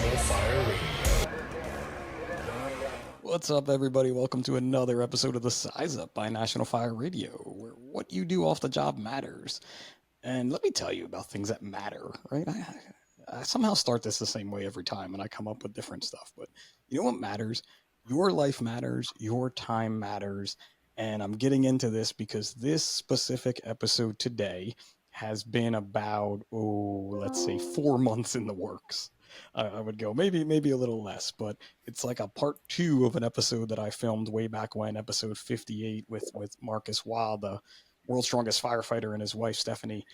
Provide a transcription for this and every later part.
National Fire Radio. What's up, everybody? Welcome to another episode of The Size Up by National Fire Radio, where what you do off the job matters. And let me tell you about things that matter, right? I somehow start this the same way every time, and I come up with different stuff. But you know what matters? Your life matters, your time matters. And I'm getting into this because this specific episode today has been about, let's say 4 months in the works. I would go maybe a little less, but it's like a part two of an episode that I filmed way back when, episode 58 with Marcus Wild, the world's strongest firefighter, and his wife Stephanie.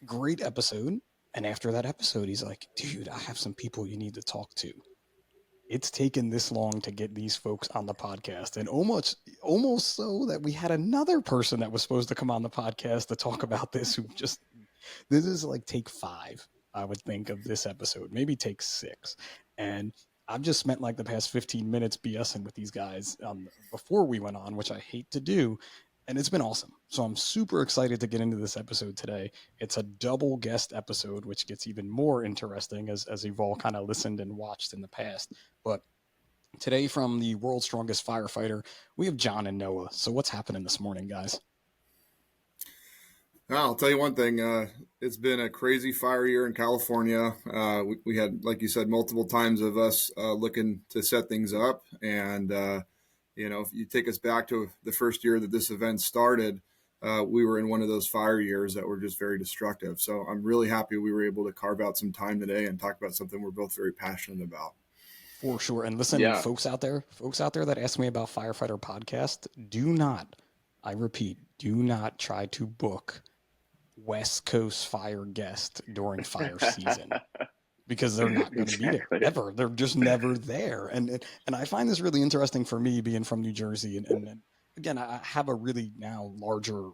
Great episode. And after that episode, he's like, dude, I have some people you need to talk to. It's taken this long to get these folks on the podcast, and almost so that we had another person that was supposed to come on the podcast to talk about this who just, this is like take 5, I would think, of this episode, maybe take 6. And I've just spent like the past 15 minutes BSing with these guys before we went on, which I hate to do. And it's been awesome. So I'm super excited to get into this episode today. It's a double guest episode, which gets even more interesting as you've all kind of listened and watched in the past. But today, from the world's strongest firefighter, we have John and Noah. So what's happening this morning, guys? I'll tell you one thing. It's been a crazy fire year in California. We had, like you said, multiple times of us looking to set things up. And, if you take us back to the first year that this event started, we were in one of those fire years that were just very destructive. So I'm really happy we were able to carve out some time today and talk about something we're both very passionate about. For sure. And listen, folks out there that ask me about Firefighter Podcast, I repeat, do not try to book West Coast fire guest during fire season, because they're not going to be there ever. They're just never there. And I find this really interesting for me, being from New Jersey. And again, I have a really now larger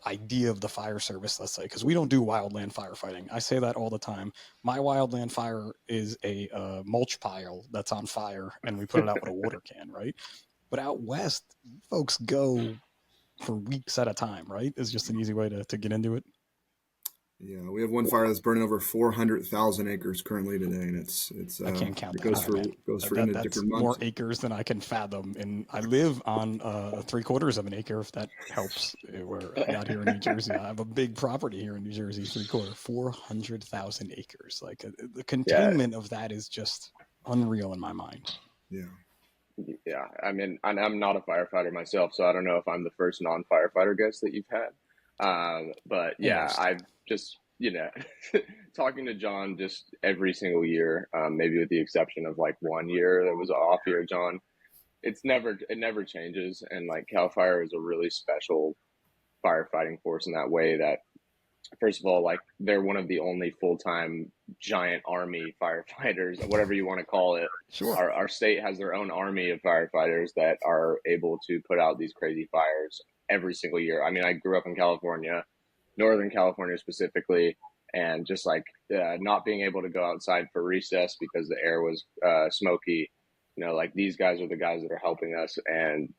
idea of the fire service, let's say, because we don't do wildland firefighting. I say that all the time. My wildland fire is a mulch pile that's on fire, and we put it out with a water can, right? But out west, folks go for weeks at a time, right? Is just an easy way to get into it. Yeah, we have one fire that's burning over 400,000 acres currently today, and it's I can't count it that. goes for into that's different months. More acres than I can fathom, and I live on 3/4 of an acre, if that helps. We're out here in New Jersey. I have a big property here in New Jersey, 400,000 acres. Like the containment of that is just unreal in my mind. Yeah, I mean, I'm not a firefighter myself, so I don't know if I'm the first non-firefighter guest that you've had. But yeah, I've just, talking to John just every single year, maybe with the exception of like 1 year that was an off year, John. It never changes. And like Cal Fire is a really special firefighting force in that way that, first of all, like they're one of the only full-time giant army firefighters, whatever you want to call it. Sure. Our state has their own army of firefighters that are able to put out these crazy fires every single year. I mean, I grew up in California, Northern California specifically, and just like not being able to go outside for recess because the air was smoky, like these guys are the guys that are helping us. And,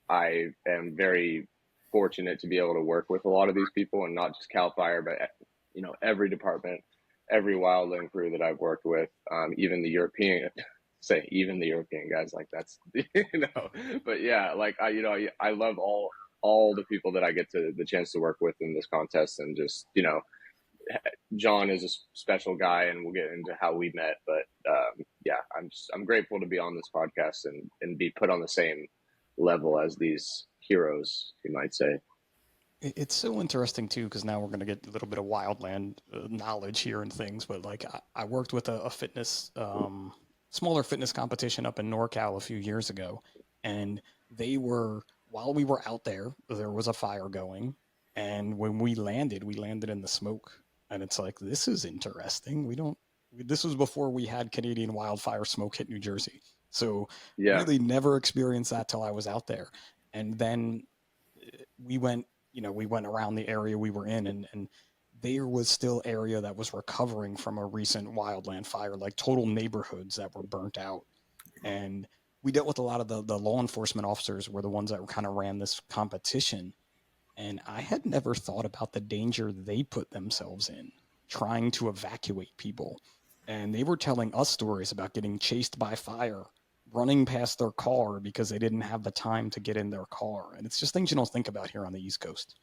I am very fortunate to be able to work with a lot of these people, and not just Cal Fire, but, every department, every wildland crew that I've worked with, even the European guys, like that's, but yeah, like I love all the people that I get the chance to work with in this contest. And just, John is a special guy, and we'll get into how we met, but I'm grateful to be on this podcast and be put on the same level as these heroes, you might say. It's so interesting too, because now we're going to get a little bit of wildland knowledge here and things. But like I worked with a fitness, smaller fitness competition up in NorCal a few years ago, and while we were out there was a fire going, and when we landed in the smoke, and it's like, this is interesting. This was before we had Canadian wildfire smoke hit New Jersey, so really never experienced that till I was out there. And then we went around the area we were in, and there was still area that was recovering from a recent wildland fire, like total neighborhoods that were burnt out. And we dealt with a lot of the law enforcement officers were the ones that kind of ran this competition. And I had never thought about the danger they put themselves in trying to evacuate people. and they were telling us stories about getting chased by fire, running past their car because they didn't have the time to get in their car. And it's just things you don't think about here on the East Coast.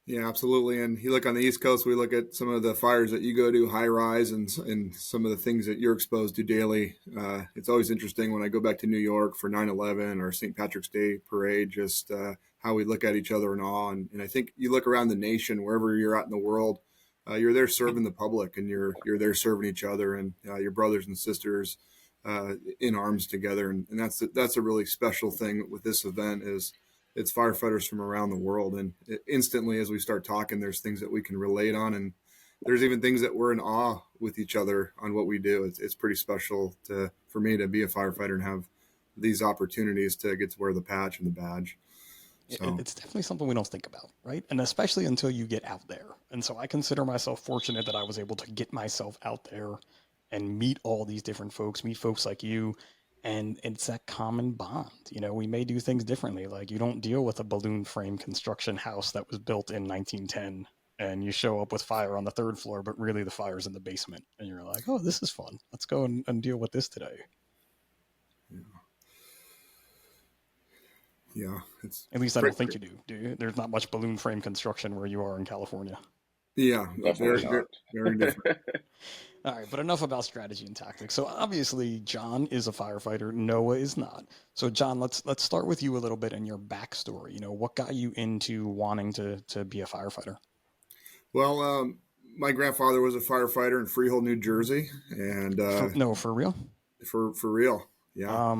Yeah, absolutely. And you look on the East Coast, we look at some of the fires that you go to, high rise, and some of the things that you're exposed to daily. It's always interesting when I go back to New York for 9/11 or St. Patrick's Day parade, just how we look at each other in awe. And I think you look around the nation, wherever you're at in the world, you're there serving the public, and you're there serving each other and your brothers and sisters in arms together. And that's a really special thing with this event is it's firefighters from around the world. And instantly, as we start talking, there's things that we can relate on. And there's even things that we're in awe with each other on what we do. It's pretty special for me to be a firefighter and have these opportunities to get to wear the patch and the badge. So It's definitely something we don't think about, right? And especially until you get out there. And so I consider myself fortunate that I was able to get myself out there and meet all these different folks, meet folks like you. And it's that common bond. We may do things differently. Like you don't deal with a balloon frame construction house that was built in 1910 and you show up with fire on the third floor, but really the fire's in the basement. And you're like, oh, this is fun. Let's go and deal with this today. yeah, it's At least I don't think you do you? There's not much balloon frame construction where you are in California. yeah, Definitely very, not. very different. All right, but enough about strategy and tactics. So obviously, John is a firefighter. Noah is not. So John, let's start with you a little bit and your backstory. What got you into wanting to be a firefighter? Well, my grandfather was a firefighter in Freehold, New Jersey, and For real? for real, yeah.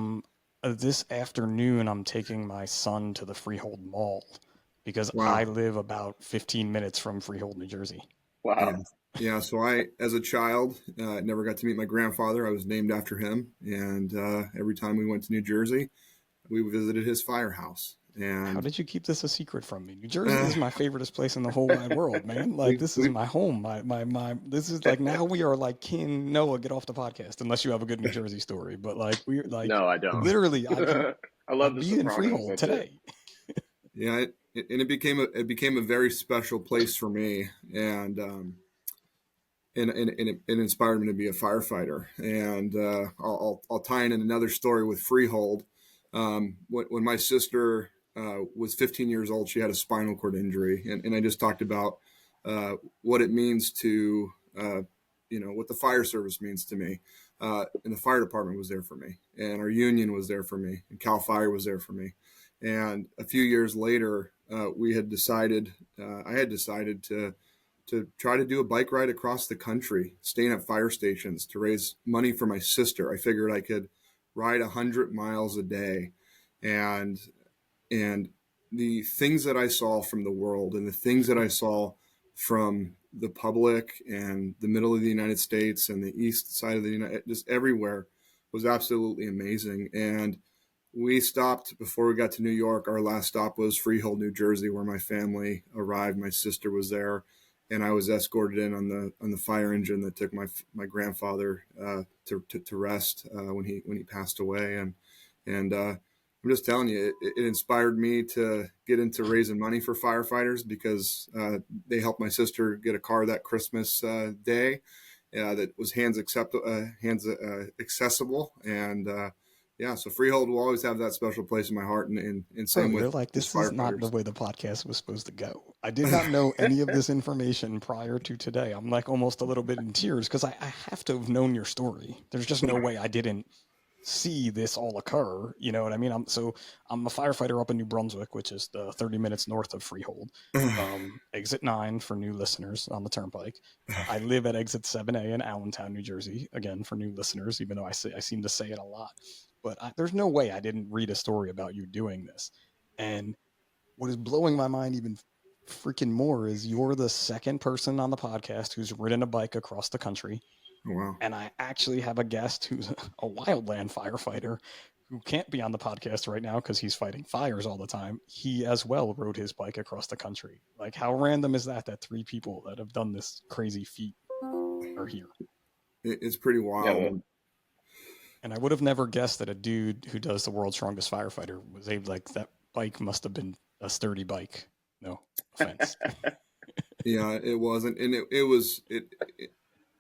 This afternoon, I'm taking my son to the Freehold Mall because Wow. I live about 15 minutes from Freehold, New Jersey. Wow. Yeah. Yeah, so as a child, never got to meet my grandfather. I was named after him, and every time we went to New Jersey, we visited his firehouse. How And did you keep this a secret from me? New Jersey is my favoriteest place in the whole wide world, man. Like this is we my home. My this is like now we are like King Noah, get off the podcast unless you have a good New Jersey story. But like we're like No, I don't. literally I love I'd The be in Sopranos. Freehold That's it. today. yeah, and it became a very special place for me, and it inspired me to be a firefighter. And I'll tie in another story with Freehold. When my sister was 15 years old, she had a spinal cord injury, and I just talked about what it means to what the fire service means to me. And the fire department was there for me, and our union was there for me, and Cal Fire was there for me. And a few years later, I had decided to try to do a bike ride across the country, staying at fire stations to raise money for my sister. I figured I could ride 100 miles a day, and and the things that I saw from the world and the things that I saw from the public and the middle of the United States and the east side of the United, just everywhere, was absolutely amazing. And we stopped before we got to New York. Our last stop was Freehold, New Jersey, where my family arrived. My sister was there, and I was escorted in on the fire engine that took my grandfather to rest when he passed away. And I'm just telling you, it inspired me to get into raising money for firefighters because they helped my sister get a car that Christmas day that was hands accessible. And yeah, so Freehold will always have that special place in my heart, and Bro, same you're with like, just this is not the firefighters. way the podcast was supposed to go. I did not know any of this information prior to today. I'm like almost a little bit in tears because I have to have known your story. There's just no way I didn't see this all occur. You know what I mean? I'm a firefighter up in New Brunswick, which is 30 minutes north of Freehold. Exit 9 for new listeners on the turnpike. I live at exit 7A in Allentown, New Jersey. Again, for new listeners, even though I seem to say it a lot. But there's no way I didn't read a story about you doing this. And what is blowing my mind even freaking more is you're the second person on the podcast who's ridden a bike across the country. Wow. And I actually have a guest who's a wildland firefighter who can't be on the podcast right now because he's fighting fires all the time. He as well rode his bike across the country. Like, how random is that 3 people that have done this crazy feat are here? It's pretty wild. Yeah, And I would have never guessed that a dude who does the world's strongest firefighter was able, like, that bike must have been a sturdy bike. No offense. Yeah, it wasn't, and it was it.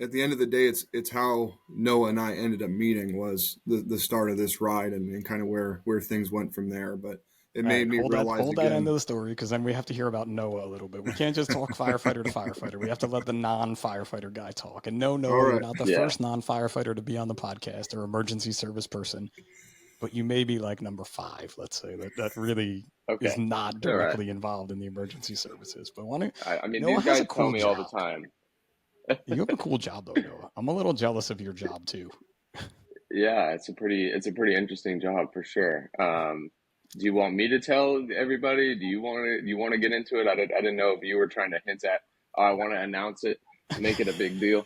at the end of the day, it's how Noah and I ended up meeting was the start of this ride, and kind of where things went from there. But it All right, made me realize hold that end again. of the story, because then we have to hear about Noah a little bit. We can't just talk firefighter to firefighter. We have to let the non-firefighter guy talk. And no, All Noah, you're right. not the Yeah. first non-firefighter to be on the podcast or emergency service person, but you may be like number 5, let's say, that really is Okay. not All right. directly involved in the emergency services. But I mean, Noah these has a guys tell cool me all the job. time. You have a cool job though, Noah. I'm a little jealous of your job too. Yeah, it's a pretty interesting job for sure. Do you want me to tell everybody? Do you want to get into it? I didn't know if you were trying to hint at, oh, I want to announce it, make it a big deal.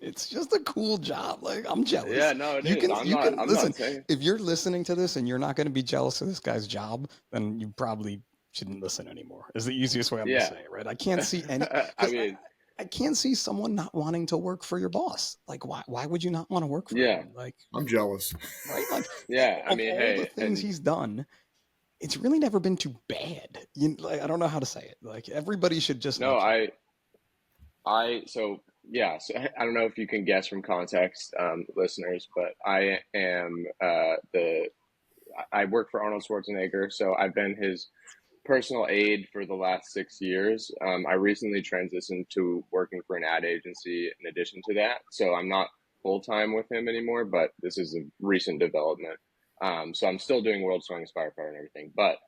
It's just a cool job. Like, I'm Yeah, jealous. no, it is. You can I'm listen. not saying. If you're listening to this and you're not going to be jealous of this guy's job, then you probably shouldn't listen anymore. Is the easiest way I'm going to Yeah. say it, right? I can't see any I because mean, I can't see someone not wanting to work for your boss. Like, why would you not want to work for yeah. him? Like, I'm jealous. right? Like, Yeah, I of mean, all the hey, things and he's done, it's really never been too bad. Like, I don't know how to say it. Like, everybody should just no, like him. so yeah, so I don't know if you can guess from context, listeners, but I am I work for Arnold Schwarzenegger, so I've been his personal aide for the last 6 years. I recently transitioned to working for an ad agency in addition to that, so I'm not full time with him anymore. But this is a recent development. So I'm still doing World Strongest Firefighter and everything, but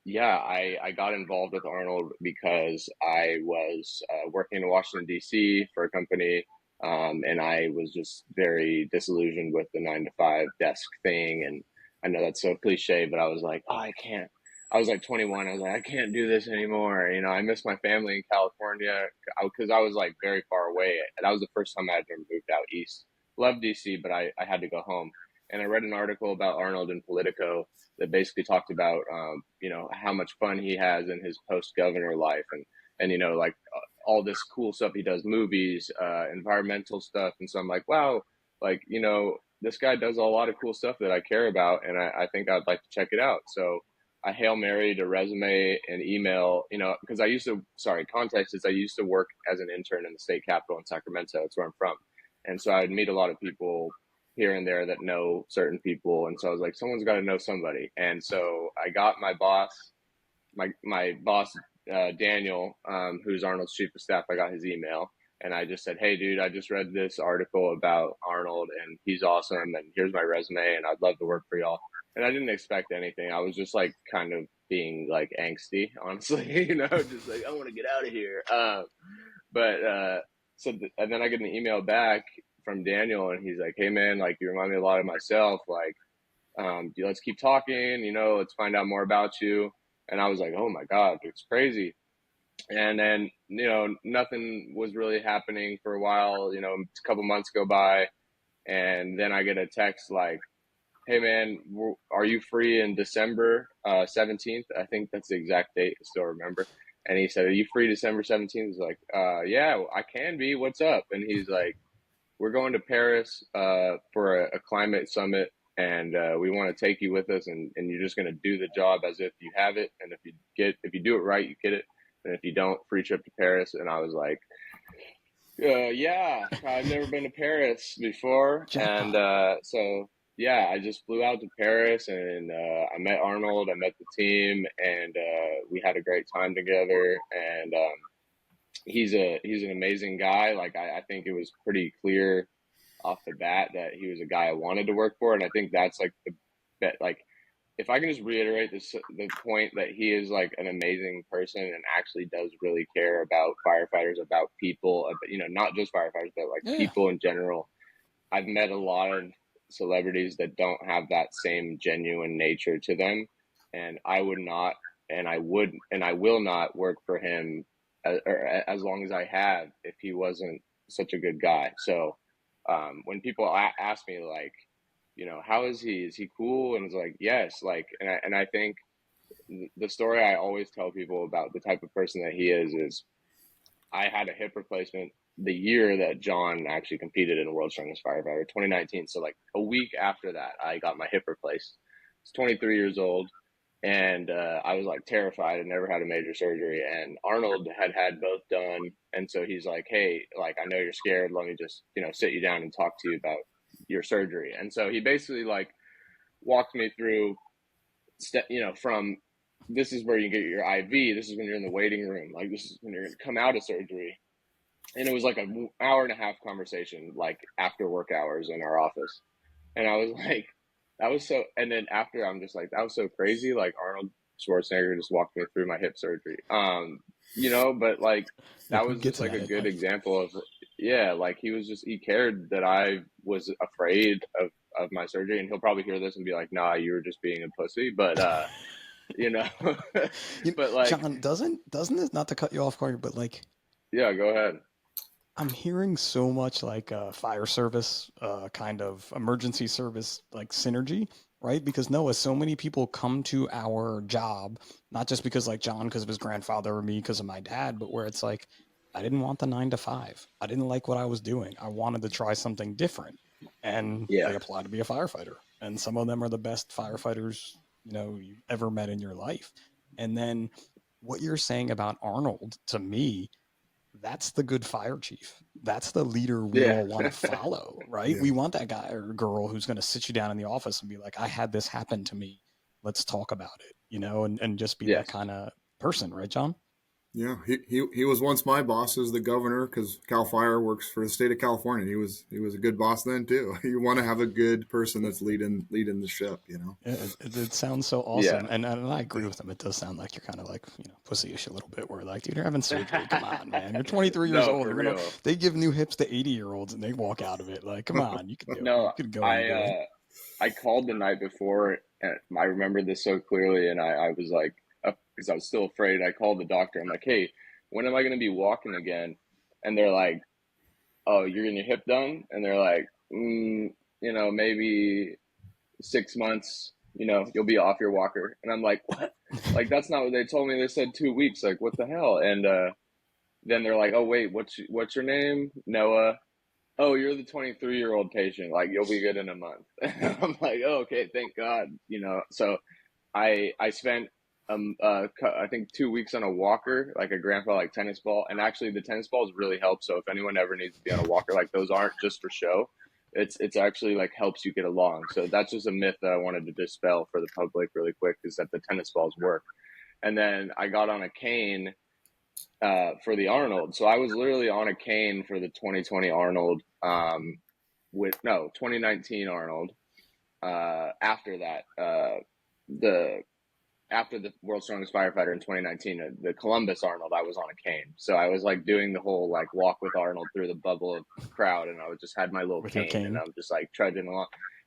yeah, I got involved with Arnold because I was working in Washington, D.C. for a company, and I was just very disillusioned with the 9 to 5 desk thing. And I know that's so cliche, but I was like, oh, I can't. I was like 21. I was like, I can't do this anymore. You know, I miss my family in California because I was like very far away. And that was the first time I had ever moved out east. Loved DC, but I had to go home. And I read an article about Arnold in Politico that basically talked about you know, how much fun he has in his post governor life, and you know, like all this cool stuff he does, movies, environmental stuff. And so I'm like, wow, like, you know, this guy does a lot of cool stuff that I care about, and I think I'd like to check it out. So I Hail Married a resume and email, you know, because I used to, sorry, context is I used to work as an intern in the state capitol in Sacramento. That's where I'm from. And so I'd meet a lot of people here and there that know certain people. And so I was like, someone's got to know somebody. And so I got my boss, Daniel, who's Arnold's chief of staff. I got his email and I just said, hey, dude, I just read this article about Arnold and he's awesome. And here's my resume and I'd love to work for y'all. And I didn't expect anything. I was just like kind of being like angsty, honestly, you know, just like, I want to get out of here. But and then I get an email back from Daniel, and he's like, "Hey man, like you remind me a lot of myself. Like, let's keep talking. You know, let's find out more about you." And I was like, "Oh my god, it's crazy." And then you know, nothing was really happening for a while. You know, a couple months go by, and then I get a text like, "Hey man, are you free in December 17th?" I think that's the exact date. I still remember. And he said, "Are you free December 17th?" I was like, "Yeah, I can be. What's up?" And he's like, we're going to Paris for a climate summit, and we want to take you with us, and you're just going to do the job as if you have it, and if you do it right, you get it, and if you don't, free trip to Paris. And I was like, yeah, I've never been to Paris before, and Jackpot. so yeah, I just flew out to Paris, and I met Arnold, I met the team, and we had a great time together, and he's an amazing guy. Like I think it was pretty clear off the bat that he was a guy I wanted to work for, and I think that's like the bet. Like if I can just reiterate the point that he is like an amazing person and actually does really care about firefighters, about people, you know, not just firefighters, but like Yeah. people in general. I've met a lot of celebrities that don't have that same genuine nature to them, and I would not, and I will not work for him as long as I have if he wasn't such a good guy. So when people ask me like, you know, how is he? Is he cool? And it's like, yes, like, and I think the story I always tell people about the type of person that he is I had a hip replacement the year that John actually competed in the World's Strongest Firefighter, 2019. So like a week after that, I got my hip replaced. I was 23 years old. and I was like terrified. I never had a major surgery, and Arnold had both done, and so he's like, "Hey, like I know you're scared. Let me just sit you down and talk to you about your surgery." And so he basically like walked me through from this is where you get your IV. This is when you're in the waiting room. Like this is when you're going to come out of surgery. And it was like an hour and a half conversation, like after work hours in our office. And I was like, that was so. And then after, I'm just like, that was so crazy. Like Arnold Schwarzenegger just walked me through my hip surgery. But like Yeah, that who was gets just like a that in good life? example of, yeah, like he cared that I was afraid of my surgery, and he'll probably hear this and be like, nah, you were just being a pussy. But you know, but like, John, doesn't this, not to cut you off, Corey, but like yeah, go ahead. I'm hearing so much like fire service, kind of emergency service, like synergy, right? Because Noah, so many people come to our job, not just because like John, because of his grandfather, or me, because of my dad, but where it's like, I didn't want the 9 to 5. I didn't like what I was doing. I wanted to try something different. And Yeah, they apply to be a firefighter. And some of them are the best firefighters, you've ever met in your life. And then what you're saying about Arnold to me, that's the good fire chief. That's the leader we yeah, all want to follow, right? Yeah. We want that guy or girl who's going to sit you down in the office and be like, I had this happen to me. Let's talk about it, and just be that yes, kind of person, right, John? Yeah, he was once my boss as the governor because Cal Fire works for the state of California. He was a good boss then too. You want to have a good person that's leading the ship, you know. It sounds so yeah. awesome. And I agree with him. It does sound like you're kind of like, pussyish a little bit where like, dude, you're having surgery. Come on, man. You're 23 years No, old. for real. They give new hips to 80-year-olds and they walk out of it. Like, come on, you can do it. You No, could go I anywhere. uh I called the night before, and I remember this so clearly, and I was like, because I was still afraid. I called the doctor. I'm like, hey, when am I going to be walking again? And they're like, oh, you're getting your hip done? And they're like, maybe 6 months. You'll be off your walker. And I'm like, what? Like that's not what they told me. They said 2 weeks. Like what the hell? And then they're like, oh wait, what's your name? Noah. Oh, you're the 23-year-old patient. Like you'll be good in a month. I'm like, oh, okay, thank God. So I spent I think 2 weeks on a walker, like a grandpa like tennis ball, and actually the tennis balls really help. So if anyone ever needs to be on a walker, like those aren't just for show. It's actually like helps you get along. So that's just a myth that I wanted to dispel for the public really quick, is that the tennis balls work. And then I got on a cane for the Arnold. So I was literally on a cane for the 2020 Arnold, with no 2019 Arnold. After that, the after the World's Strongest Firefighter in 2019, the Columbus Arnold, I was on a cane. So I was like doing the whole like walk with Arnold through the bubble of crowd, and I was just had my little With your cane, and cane. I'm just like trudging along.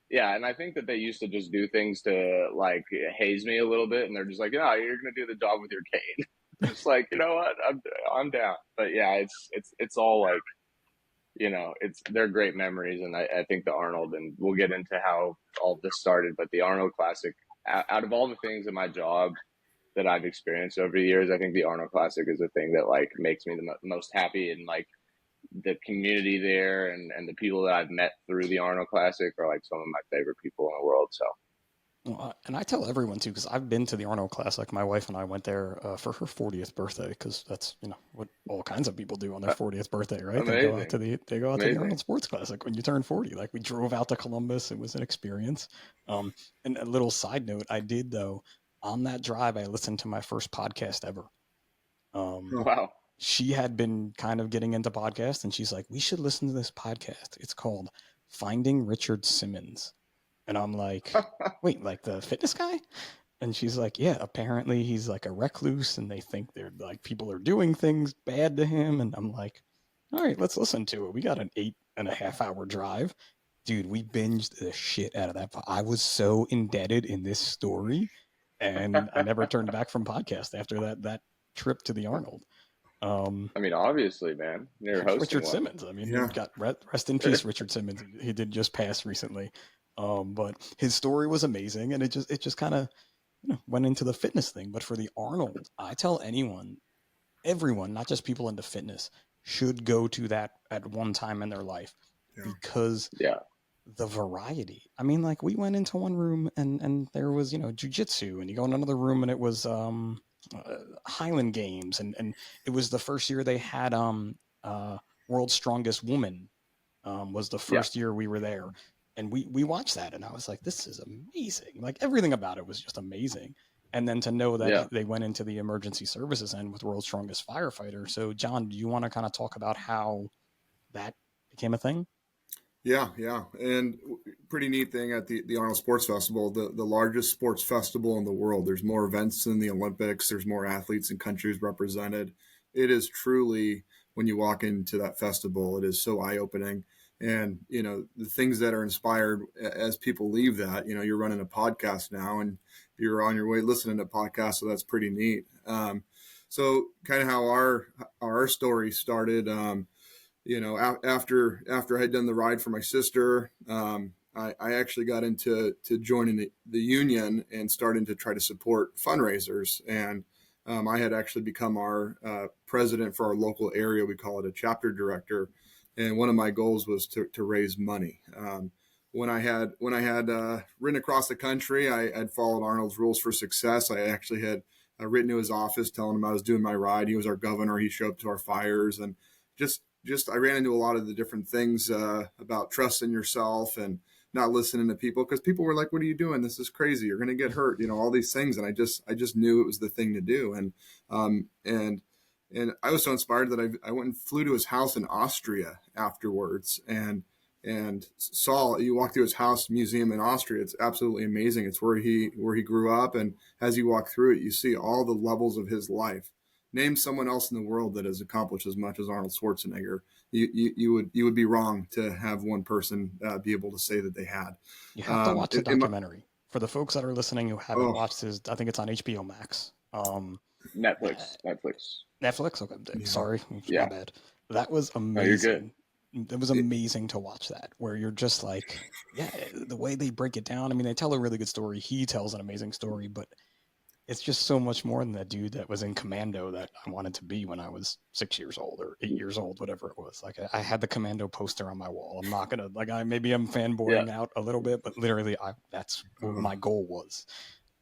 Yeah, and I think that they used to just do things to like haze me a little bit, and they're just like, "No, you're gonna do the job with your cane." Just like, you know what, I'm down. But yeah, it's all like, they're great memories, and I think the Arnold, and we'll get into how all this started, but the Arnold Classic, out of all the things in my job that I've experienced over the years, I think the Arnold Classic is the thing that like makes me the most happy, and like the community there, and the people that I've met through the Arnold Classic are like some of my favorite people in the world. So Well, and I tell everyone too, because I've been to the Arnold Classic. My wife and I went there for her 40th birthday, because that's what all kinds of people do on their uh, 40th birthday, right? amazing, They go out to the amazing. Arnold Sports Classic when you turn 40. Like we drove out to Columbus. It was an experience. And a little side note, I did though, on that drive, I listened to my first podcast ever. Um, Wow. she had been kind of getting into podcasts, and she's like, "We should listen to this podcast. It's called Finding Richard Simmons." And I'm like, wait, like the fitness guy? And she's like, yeah, apparently he's like a recluse and they think they're like people are doing things bad to him. And I'm like, all right, let's listen to it. We got an 8.5 hour drive. Dude, we binged the shit out of that. I was so indebted in this story, and I never turned back from podcast after that trip to the Arnold. Um, I mean, obviously, man, you're hosting Richard one. Simmons. I mean, Yeah. you've got rest in peace, Richard Simmons. He did just pass recently, but his story was amazing, and it just kind of went into the fitness thing. But for the Arnold, I tell everyone, not just people into fitness, should go to that at one time in their life, Yeah. because Yeah, the variety. I mean, like we went into one room and there was, jujitsu, and you go in another room and it was Highland Games, and it was the first year they had World's Strongest Woman, was the Yeah. first year we were there, and we watched that, and I was like, this is amazing. Like everything about it was just amazing. And then to know that Yeah. they went into the emergency services end with World's Strongest Firefighter. So, John, do you want to kind of talk about how that became a thing? Yeah, yeah. And pretty neat thing at the Arnold Sports Festival, the largest sports festival in the world. There's more events than the Olympics, there's more athletes and countries represented. It is truly, when you walk into that festival, it is so eye-opening. And, the things that are inspired as people leave that, you're running a podcast now and you're on your way listening to podcasts. So that's pretty neat. So kind of how our story started, after I had done the ride for my sister, I actually got into joining the union and starting to try to support fundraisers. And I had actually become our president for our local area. We call it a chapter director. And one of my goals was to raise money. When I had ridden across the country, I had followed Arnold's rules for success. I actually had written to his office telling him I was doing my ride. He was our governor. He showed up to our fires, and just I ran into a lot of the different things about trusting yourself and not listening to people, because people were like, "What are you doing? This is crazy. You're going to get hurt." All these things, and I just knew it was the thing to do. And I was so inspired that I went and flew to his house in Austria afterwards, and saw, you walk through his house museum in Austria. It's absolutely amazing. It's where he grew up, and as you walk through it, you see all the levels of his life. Name someone else in the world that has accomplished as much as Arnold Schwarzenegger. You would be wrong to have one person be able to say that they had. You have to watch the In my, documentary. For the folks that are listening who haven't oh watched his, I think it's on HBO Max. Netflix. Netflix. Netflix. Okay, yeah, sorry, my Yeah. bad. That was No, you're good. amazing. It was it, amazing to watch that, where you're just like, yeah, the way they break it down. I mean, they tell a really good story. He tells an amazing story, but it's just so much more than that dude that was in Commando that I wanted to be when I was 6 years old or 8 years old, whatever it was. Like I had the Commando poster on my wall. I'm not gonna like maybe I'm Yeah. fanboying out a little bit, but literally that's what oh, my goal was.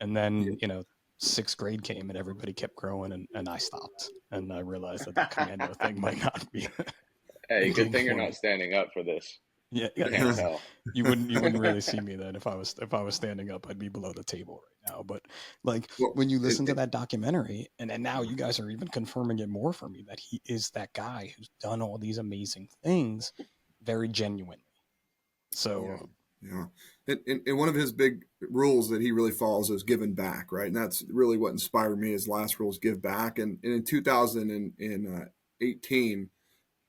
And yeah. then sixth grade came and everybody kept growing, and I stopped, and I realized that the Commando thing might not be Hey, good thinking thing you're for not me. standing up for this. Yeah, You yeah, can't yes. tell. You wouldn't really see me then if I was standing up. I'd be below the table right now. But like Well, when you listen to that documentary, and now you guys are even confirming it more for me that he is that guy who's done all these amazing things very genuinely. yeah, So yeah. And one of his big rules that he really follows is giving back, right? And that's really what inspired me. His last rule is give back. And in 2018,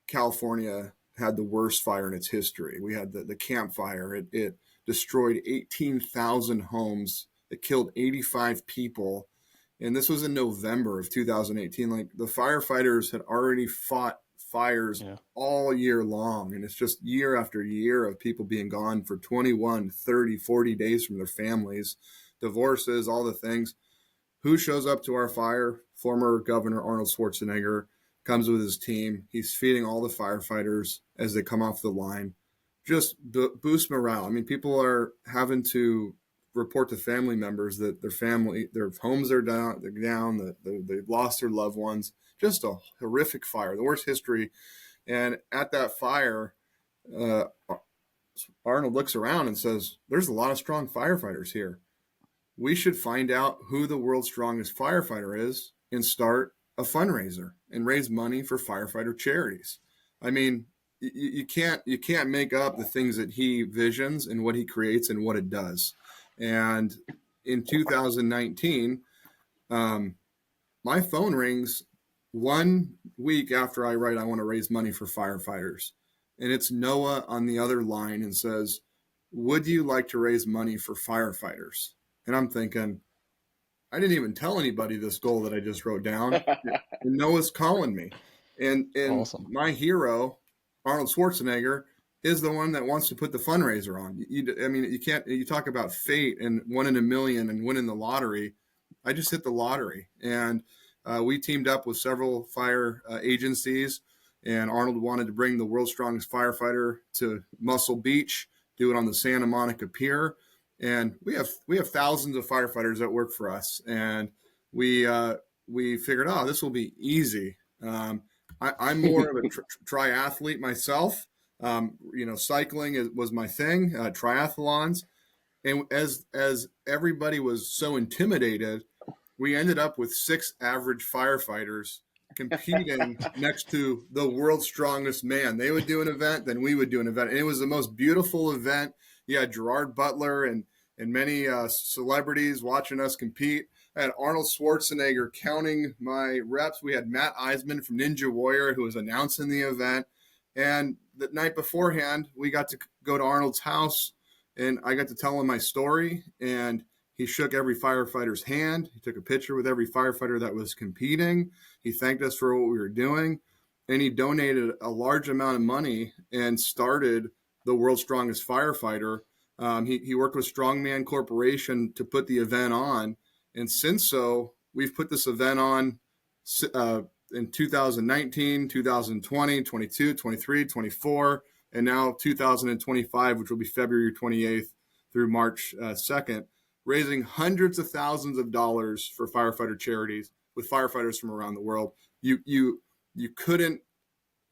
California had the worst fire in its history. We had the Camp Fire. It destroyed 18,000 homes. It killed 85 people. And this was in November of 2018. Like, the firefighters had already fought fires yeah, all year long. And it's just year after year of people being gone for 21, 30, 40 days from their families, divorces, all the things. Who shows up to our fire? Former Governor Arnold Schwarzenegger comes with his team. He's feeding all the firefighters as they come off the line. Just boost morale. I mean, people are having to report to family members that their homes are down, that they've lost their loved ones. Just a horrific fire, the worst history. And at that fire, uh, Arnold looks around and says, "There's a lot of strong firefighters here. We should find out who the world's strongest firefighter is and start a fundraiser and raise money for firefighter charities." I mean, you can't make up the things that he visions and what he creates and what it does. And in 2019, um, my phone rings 1 week after I write, "I want to raise money for firefighters," and it's Noah on the other line and says, "Would you like to raise money for firefighters?" And I'm thinking, I didn't even tell anybody this goal that I just wrote down. And Noah's calling me. And awesome. my hero, Arnold Schwarzenegger, is the one that wants to put the fundraiser on. I mean, you can't, you talk about fate and 1 in a million and winning the lottery. I just hit the lottery. And we teamed up with several fire agencies, and Arnold wanted to bring the world's strongest firefighter to Muscle Beach do it on the Santa Monica Pier. And we have thousands of firefighters that work for us, and we figured, oh, this will be easy. I'm more of a triathlete myself. Cycling was my thing, triathlons, and as everybody was so intimidated, we ended up with 6 average firefighters competing next to the world's strongest man. They would do an event, then we would do an event, and it was the most beautiful event. You had Gerard Butler and many celebrities watching us compete. I had Arnold Schwarzenegger counting my reps. We had Matt Eisman from Ninja Warrior who was announcing the event. And the night beforehand, we got to go to Arnold's house, and I got to tell him my story. And he shook every firefighter's hand. He took a picture with every firefighter that was competing. He thanked us for what we were doing. And he donated a large amount of money and started the world's strongest firefighter. He worked with Strongman Corporation to put the event on. And since we've put this event on in 2019, 2020, 22, 23, 24, and now 2025, which will be February 28th through March 2nd, raising hundreds of thousands of dollars for firefighter charities with firefighters from around the world. You couldn't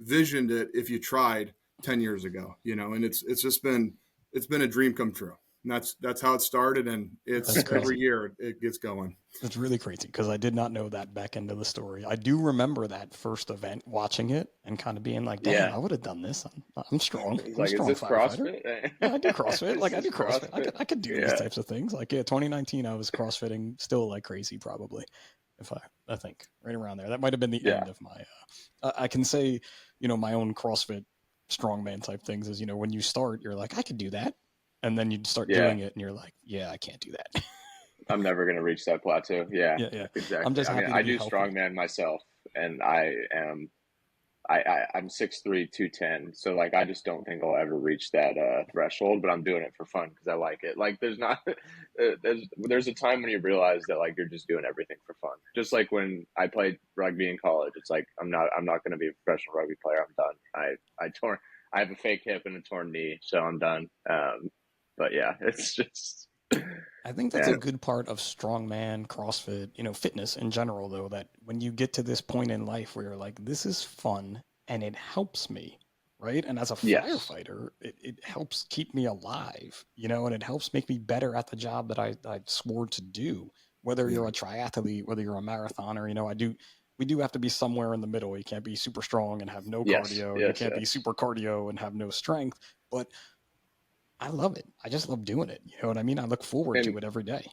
visioned it if you tried 10 years ago, and it's been a dream come true. And that's how it started, and it's every year it gets going. It's really crazy because I did not know that back end of the story. I do remember that first event, watching it and kind of being like, damn, I would have done this. I'm strong. I'm like, strong is this firefighter. CrossFit? Yeah, I do CrossFit. Like I do CrossFit. I could do these types of things. Like 2019, I was CrossFitting still like crazy, probably. If I think right around there, that might have been the end of my, I can say, my own CrossFit strongman type things is, when you start, you're like, I could do that. And then you start doing it and you're like, yeah, I can't do that. I'm never going to reach that plateau. Yeah, exactly. I'm just happy I do healthy. strongman myself, and I'm 6'3", 210. So like, I just don't think I'll ever reach that threshold, but I'm doing it for fun because I like it. Like there's a time when you realize that like, you're just doing everything for fun. Just like when I played rugby in college, it's like, I'm not going to be a professional rugby player. I'm done. I have a fake hip and a torn knee, so I'm done. But yeah, it's just, I think that's a good part of strongman, CrossFit, fitness in general, though, that when you get to this point in life where you're like, this is fun and it helps me, right? And as a firefighter, it helps keep me alive, and it helps make me better at the job that I swore to do. Whether you're a triathlete, whether you're a marathoner, we do have to be somewhere in the middle. You can't be super strong and have no cardio. You can't be super cardio and have no strength. But I love it. I just love doing it. You know what I mean? I look forward to it every day.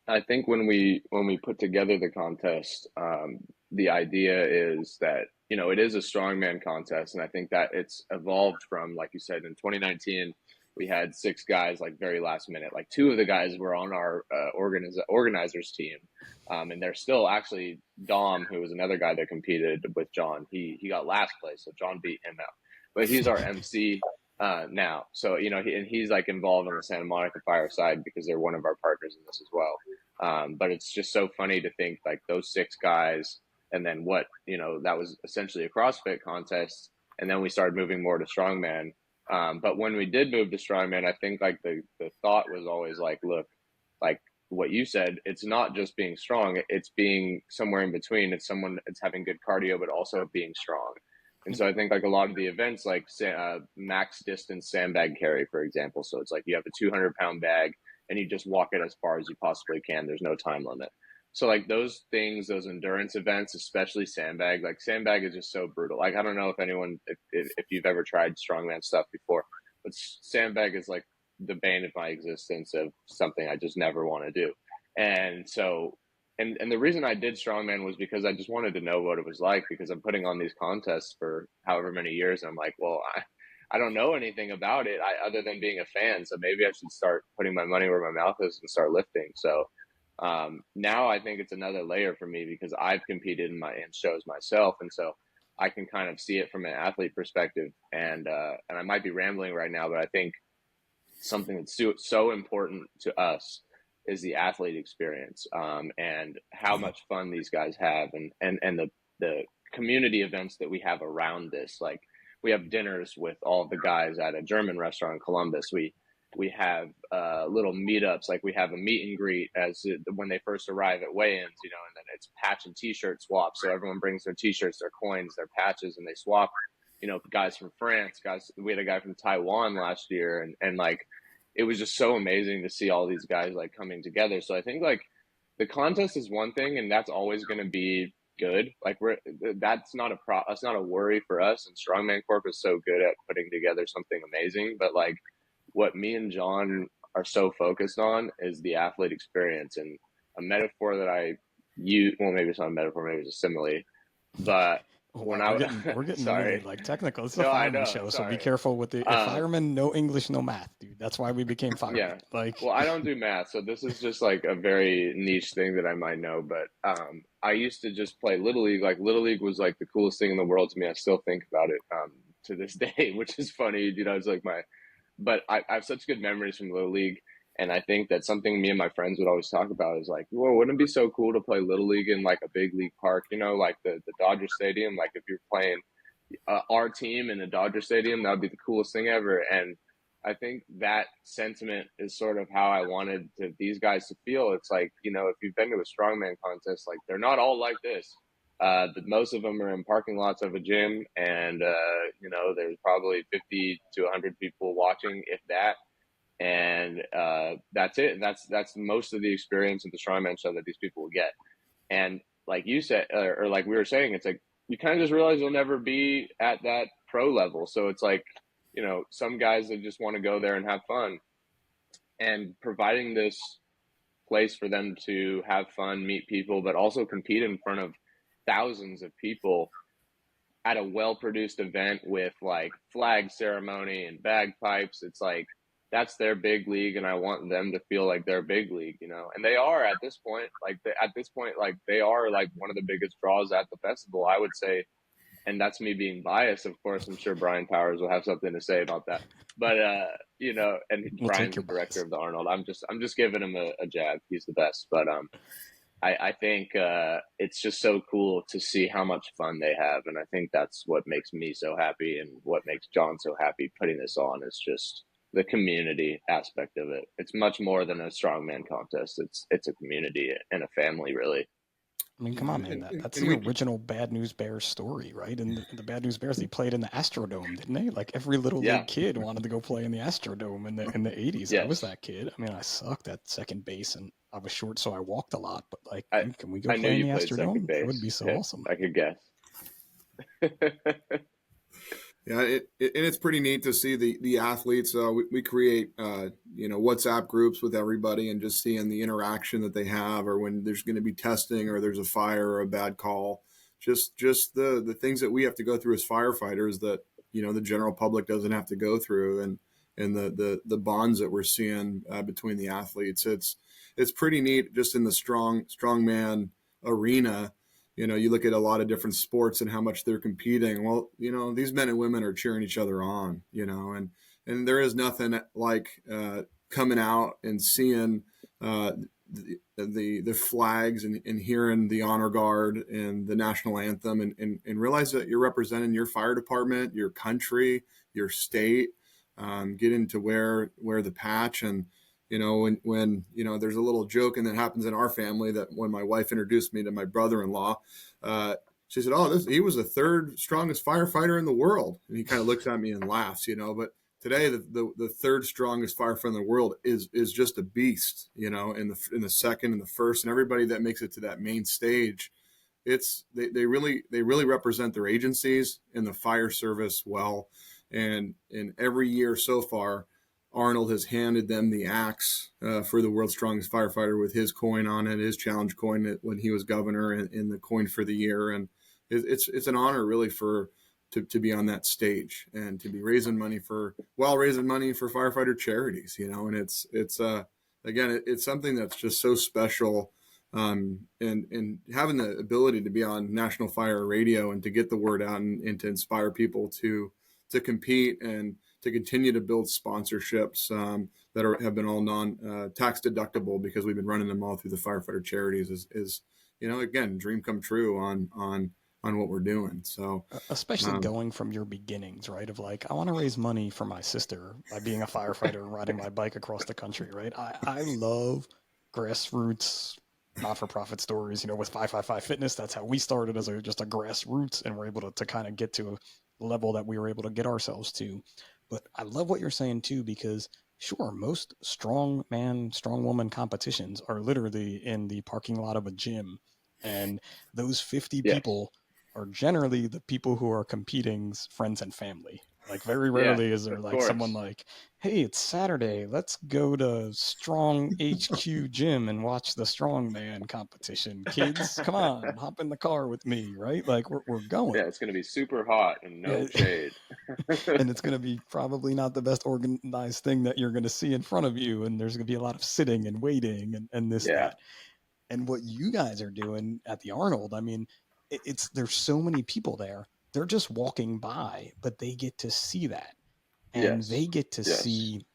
I think when we put together the contest, the idea is that, it is a strongman contest. And I think that it's evolved from, like you said, in 2019, we had 6 guys, like very last minute, like 2 of the guys were on our organizers team. And they're still actually Dom, who was another guy that competed with John. He got last place. So John beat him out, but he's our MC now. So, he's like involved on the Santa Monica Fire side because they're one of our partners in this as well. But it's just so funny to think like those 6 guys, and then that was essentially a CrossFit contest. And then we started moving more to strongman. But when we did move to strongman, I think like the thought was always like, look, like what you said, it's not just being strong, it's being somewhere in between. It's having good cardio, but also being strong. And so I think like a lot of the events, like max distance sandbag carry, for example. So it's like you have a 200-pound bag and you just walk it as far as you possibly can. There's no time limit. So like those things, those endurance events, especially sandbag, like sandbag is just so brutal. Like, I don't know if anyone, if you've ever tried strongman stuff before, but sandbag is like the bane of my existence of something I just never want to do. And so, and the reason I did strongman was because I just wanted to know what it was like, because I'm putting on these contests for however many years. And I'm like, well, I don't know anything about it other than being a fan. So maybe I should start putting my money where my mouth is and start lifting. So now I think it's another layer for me because I've competed in shows myself. And so I can kind of see it from an athlete perspective. And I might be rambling right now, but I think something that's so important to us is the athlete experience, and how much fun these guys have, and the community events that we have around this. Like, we have dinners with all the guys at a German restaurant in Columbus. We have little meetups, like we have a meet and greet when they first arrive at weigh-ins, you know, and then it's patch and t-shirt swap. So everyone brings their t-shirts, their coins, their patches, and they swap. You know, guys from France, we had a guy from Taiwan last year, and like it was just so amazing to see all these guys like coming together. So I think like the contest is one thing, and that's always going to be good. Like that's not that's not a worry for us. And Strongman Corp is so good at putting together something amazing. But like what me and John are so focused on is the athlete experience. And a metaphor that I use, well, maybe it's not a metaphor, maybe it's a simile, but when we're getting sorry, really like technical. It's a no, I fireman know, show, so be sorry. careful with the firemen. No English, no math, dude. That's why we became firemen. Yeah. Like, Well, I don't do math, so this is just like a very niche thing that I might know. But I used to just play Little League. Like Little League was like the coolest thing in the world to me. I still think about it to this day, which is funny. You know, it's like but I have such good memories from Little League. And I think that's something me and my friends would always talk about is like, well, wouldn't it be so cool to play Little League in like a big league park, you know, like the Dodger Stadium? Like if you're playing our team in the Dodger Stadium, that would be the coolest thing ever. And I think that sentiment is sort of how I wanted these guys to feel. It's like, you know, if you've been to a strongman contest, like they're not all like this. But most of them are in parking lots of a gym, and you know, there's probably 50 to 100 people watching, if that. And that's it. That's most of the experience of the strongman show that these people will get. And like you said, or like we were saying, it's like you kind of just realize you'll never be at that pro level. So it's like, you know, some guys that just want to go there and have fun, and providing this place for them to have fun, meet people, but also compete in front of thousands of people at a well-produced event with like flag ceremony and bagpipes. It's like, that's their big league, and I want them to feel like they're big league, you know. And they are at this point. Like they are like one of the biggest draws at the festival, I would say. And that's me being biased, of course. I'm sure Brian Powers will have something to say about that. But you know, and we'll Brian's take the your director bias. of the Arnold. I'm just giving him a jab. He's the best. But I think it's just so cool to see how much fun they have, and I think that's what makes me so happy, and what makes John so happy putting this on is just the community aspect of it. It's much more than a strongman contest. It's a community and a family, really. I mean, come on, man. That's And the we original Bad News Bears story, right? And the Bad News Bears, they played in the Astrodome, didn't they? Like every little Yeah. league kid wanted to go play in the Astrodome in the 80s. I was Yes. that kid. I mean, I sucked at second base, and I was short, so I walked a lot. But like, I dude, can we go I knew play in you the played second Astrodome? That would base, be so Pitt. awesome. I could guess. Yeah, and it's pretty neat to see the athletes. We create you know, WhatsApp groups with everybody, and just seeing the interaction that they have, or when there's going to be testing, or there's a fire or a bad call. Just the things that we have to go through as firefighters that, you know, the general public doesn't have to go through, and the bonds that we're seeing between the athletes. It's pretty neat just in the strongman arena. You know, you look at a lot of different sports and how much they're competing. Well, you know, these men and women are cheering each other on, you know, and there is nothing like coming out and seeing the flags, and hearing the honor guard and the national anthem, and realize that you're representing your fire department, your country, your state, getting to wear the patch. And you know, when you know, there's a little joke, and that happens in our family, that when my wife introduced me to my brother-in-law, she said, "Oh, he was the third strongest firefighter in the world," and he kind of looks at me and laughs, you know. But today, the third strongest firefighter in the world is just a beast, you know. In the second and the first, and everybody that makes it to that main stage, they really represent their agencies and the fire service well. And every year so far, Arnold has handed them the axe for the world's strongest firefighter, with his coin on it, his challenge coin when he was governor, and the coin for the year. And it's an honor, really, to be on that stage, and to be raising money for firefighter charities, you know. And it's again, it's something that's just so special. And having the ability to be on National Fire Radio, and to get the word out, and to inspire people to compete, and to continue to build sponsorships that have been all tax deductible, because we've been running them all through the firefighter charities, is you know, again, dream come true on on what we're doing. So, Especially um, going from your beginnings, right? Of like, I want to raise money for my sister by being a firefighter and riding my bike across the country, right? I love grassroots not-for-profit stories, with 555 Fitness. That's how we started as just a grassroots, and we're able to kind of get to a level that we were able to get ourselves to. But I love what you're saying too, because sure, most strong man, strong woman competitions are literally in the parking lot of a gym. And those 50 Yes. people are generally the people who are competing's friends and family. Like very Yeah, rarely is there of like someone course. like, hey, it's Saturday, let's go to Strong HQ Gym and watch the strongman competition. Kids, come on, hop in the car with me, right? Like we're Yeah, going. it's going to be super hot and no Yeah. shade. And it's going to be probably not the best organized thing that you're going to see in front of you. And there's going to be a lot of sitting and waiting and this, Yeah. that. And what you guys are doing at the Arnold, I mean, it's there's so many people there. They're just walking by, but they get to see that, and Yes. they get to Yes. see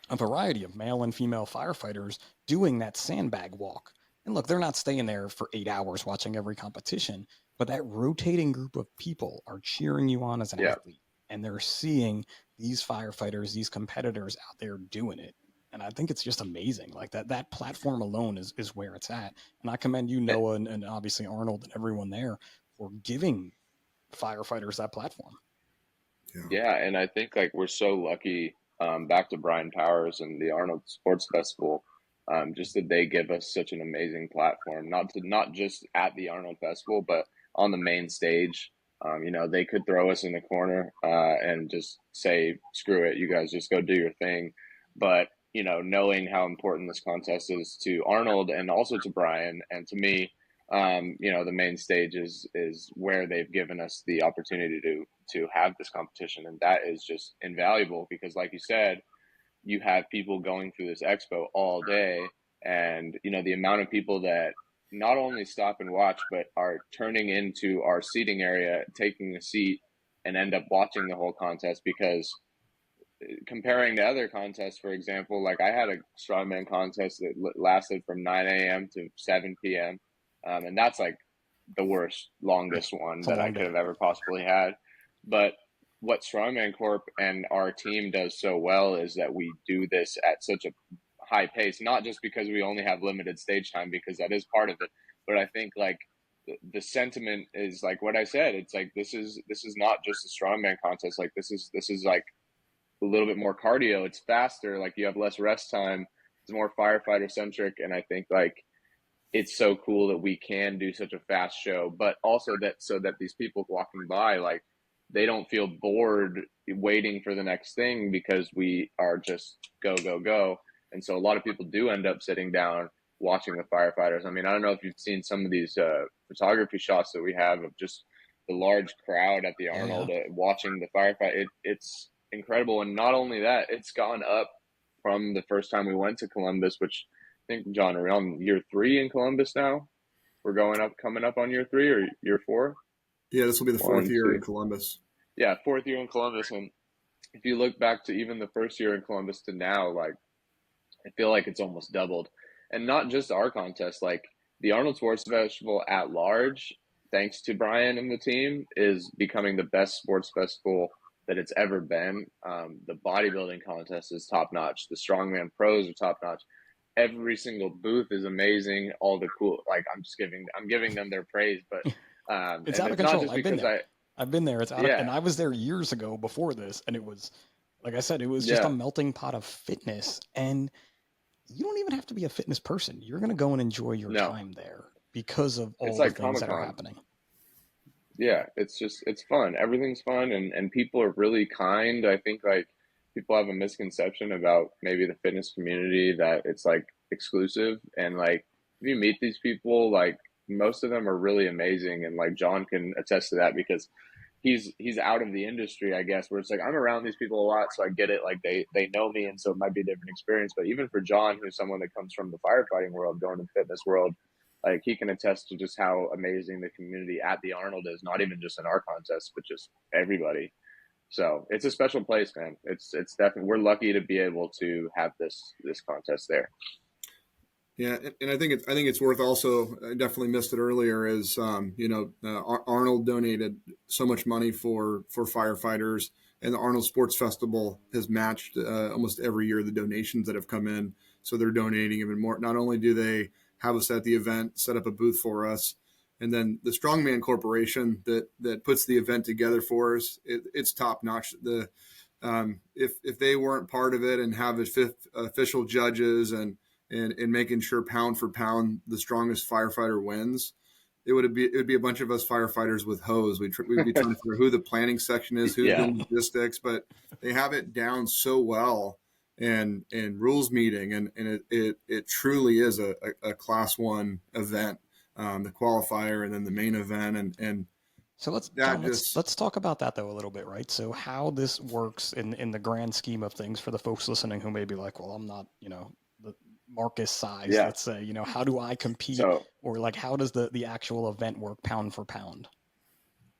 a variety of male and female firefighters doing that sandbag walk. And look, they're not staying there for 8 hours watching every competition, but that rotating group of people are cheering you on as an Yeah. athlete, and they're seeing these firefighters, these competitors out there doing it. And I think it's just amazing. Like that platform alone is where it's at. And I commend you, Eh, Noah, and obviously Arnold and everyone there for giving firefighters that platform. yeah, Yeah, and I think like we're so lucky. Back to Brian Powers and the Arnold Sports Festival, just that they give us such an amazing platform. Not just at the Arnold Festival, but on the main stage. They could throw us in the corner and just say, "Screw it, you guys just go do your thing." But knowing how important this contest is to Arnold and also to Brian and to me, the main stage is where they've given us the opportunity to have this competition, and that is just invaluable because, like you said, you have people going through this expo all day, and the amount of people that not only stop and watch but are turning into our seating area, taking a seat, and end up watching the whole contest because comparing to other contests, for example, like I had a strongman contest that lasted from 9 a.m. to 7 p.m. And that's like the worst, longest one It's a that I long could day. have ever possibly had. But what Strongman Corp and our team does so well is that we do this at such a high pace, not just because we only have limited stage time, because that is part of it, but I think like the sentiment is like what I said. It's like this is not just a strongman contest. Like this is like a little bit more cardio. It's faster. Like you have less rest time. It's more firefighter centric. And I think like it's so cool that we can do such a fast show, but also that so that these people walking by, like they don't feel bored waiting for the next thing because we are just go, go, go. And so a lot of people do end up sitting down watching the firefighters. I mean, I don't know if you've seen some of these photography shots that we have of just the large crowd at the Yeah, yeah. Arnold watching the firefight. It's incredible. And not only that, it's gone up from the first time we went to Columbus, which I think, John, are we on year 3 in Columbus now? We're coming up on year 3 or year 4? yeah. This will be the fourth One, year in two. Columbus. Yeah, fourth year in Columbus. And if you look back to even the first year in Columbus to now, like I feel like it's almost doubled. And not just our contest, like the Arnold Sports Festival at large, thanks to Brian and the team, is becoming the best sports festival that it's ever been. The bodybuilding contest is top notch. The strongman pros are top notch. Every single booth is amazing. All the cool, like I'm giving them their praise, but It's and out of it's not control. just I've been because there. I've been there. It's out of, and yeah, I was there years ago before this, and it was, like I said, it was just a yeah, melting pot of fitness. And you don't even have to be a fitness person. You're going to go and enjoy your no, time there because of it's all the like things Comic that are Con. happening. Yeah, it's fun. Everything's fun, and people are really kind. I think like people have a misconception about maybe the fitness community that it's like exclusive, and like if you meet these people, like most of them are really amazing, and like John can attest to that because he's out of the industry, I guess, where it's like I'm around these people a lot, so I get it. Like they know me, and so it might be a different experience. But even for John, who's someone that comes from the firefighting world, going to the fitness world, like he can attest to just how amazing the community at the Arnold is. Not even just in our contest, but just everybody. So it's a special place, man. It's definitely we're lucky to be able to have this contest there. Yeah, and I think it's worth also. I definitely missed it earlier. Is Arnold donated so much money for firefighters, and the Arnold Sports Festival has matched almost every year the donations that have come in. So they're donating even more. Not only do they have us at the event, set up a booth for us, and then the Strongman Corporation that puts the event together for us, it's top notch. If they weren't part of it and have official judges and making sure pound for pound the strongest firefighter wins, it would be a bunch of us firefighters with hose. We'd be trying to figure who the planning section is, who's Yeah. doing logistics, but they have it down so well and rules meeting, and it truly is a class one event, the qualifier and then the main event, and So let's, that John, just let's talk about that though a little bit, right? So how this works in the grand scheme of things for the folks listening who may be like, well, I'm not, the Marcus size, Yeah. let's say, how do I compete, So, or like how does the actual event work pound for pound?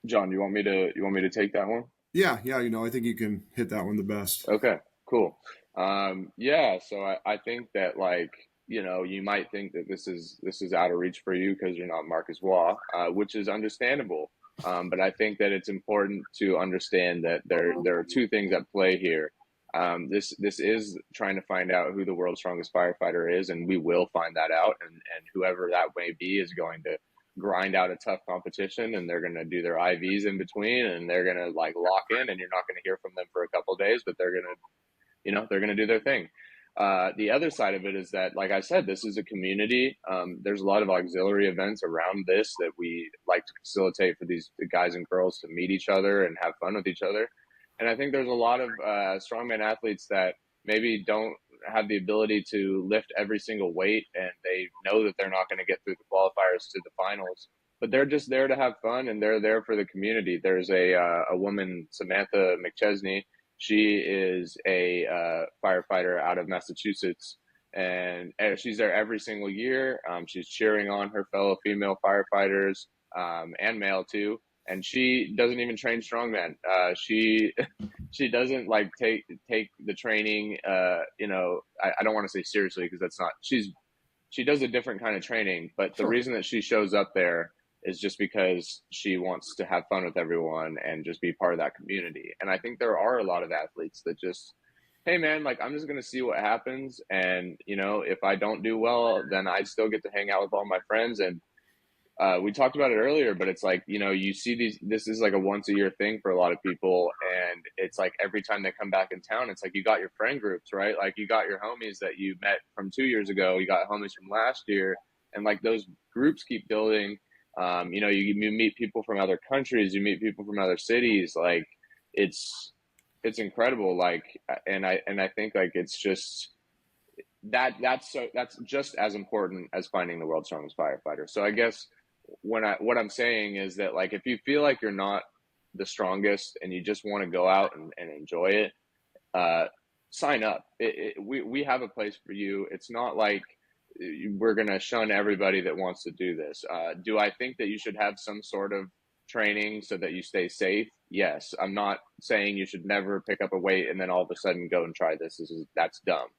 John, you want me to take that one? yeah, I think you can hit that one the best. Okay, cool. Yeah, so I think that, like, you might think that this is out of reach for you because you're not Marcus Waugh, which is understandable. But I think that it's important to understand that there are two things at play here. This is trying to find out who the world's strongest firefighter is, and we will find that out. And whoever that may be is going to grind out a tough competition, and they're going to do their IVs in between, and they're going to like lock in, and you're not going to hear from them for a couple of days, but they're going to do their thing. The other side of it is that, like I said, this is a community. There's a lot of auxiliary events around this that we like to facilitate for these guys and girls to meet each other and have fun with each other. And I think there's a lot of strongman athletes that maybe don't have the ability to lift every single weight, and they know that they're not going to get through the qualifiers to the finals. But they're just there to have fun, and they're there for the community. There's a woman, Samantha McChesney. She is a firefighter out of Massachusetts, and she's there every single year. She's cheering on her fellow female firefighters, and male too. And she doesn't even train strongman. She doesn't like take the training. I don't want to say seriously because that's not. She does a different kind of training, but the Sure. reason that she shows up there is just because she wants to have fun with everyone and just be part of that community. And I think there are a lot of athletes that just, hey man, like I'm just going to see what happens. And, if I don't do well, then I still get to hang out with all my friends. And we talked about it earlier, but it's like, you see this is like a once a year thing for a lot of people. And it's like every time they come back in town, it's like you got your friend groups, right? Like you got your homies that you met from 2 years ago, you got homies from last year, and like those groups keep building. You meet people from other countries, you meet people from other cities. Like it's incredible. Like, and I think like it's just that's just as important as finding the world's strongest firefighter. So I guess what I'm saying is that, like, if you feel like you're not the strongest and you just want to go out and enjoy it, sign up. We have a place for you. It's not like we're going to shun everybody that wants to do this. Do I think that you should have some sort of training so that you stay safe? Yes. I'm not saying you should never pick up a weight and then all of a sudden go and try this. That's dumb.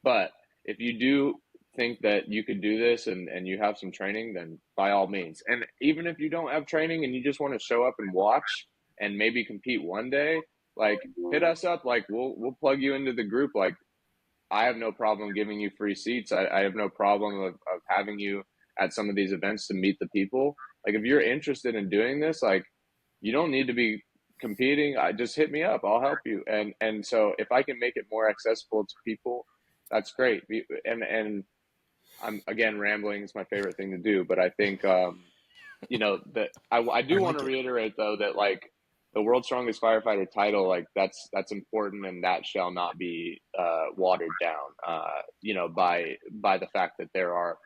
But if you do think that you could do this and you have some training, then by all means. And even if you don't have training and you just want to show up and watch and maybe compete one day, like hit us up. Like we'll plug you into the group. Like I have no problem giving you free seats. I have no problem of having you at some of these events to meet the people. Like if you're interested in doing this, like you don't need to be competing. Just hit me up. I'll help you. And so if I can make it more accessible to people, that's great. And I'm again rambling. It's my favorite thing to do, but I think that I do want to reiterate though that like the world's strongest firefighter title, like that's important, and that shall not be watered down. By the fact that there are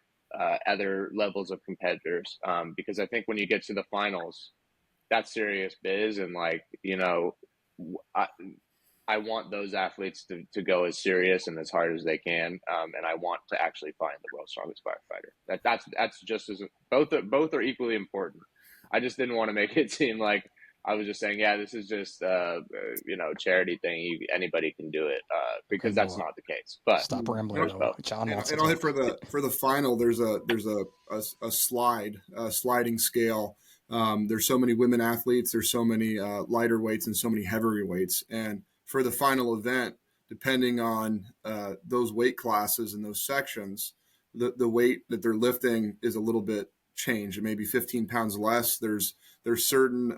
other levels of competitors, because I think when you get to the finals, that's serious biz, and like I, I want those athletes to go as serious and as hard as they can, and I want to actually find the world's strongest firefighter. That's just as both are equally important. I just didn't want to make it seem like I was just saying, yeah, this is just charity thing. Anybody can do it, Okay, because that's Noah, not the case. But stop rambling, there's Noah. both. John wants to And I'll hit talk. for the final. There's a sliding scale. There's so many women athletes. There's so many lighter weights and so many heavier weights. And for the final event, depending on those weight classes and those sections, the weight that they're lifting is a little bit changed. It may be 15 pounds less. There's certain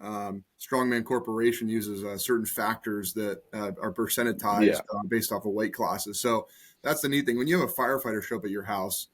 Strongman Corporation uses certain factors that are percentagized Yeah, based off of weight classes. So that's the neat thing. When you have a firefighter show up at your house,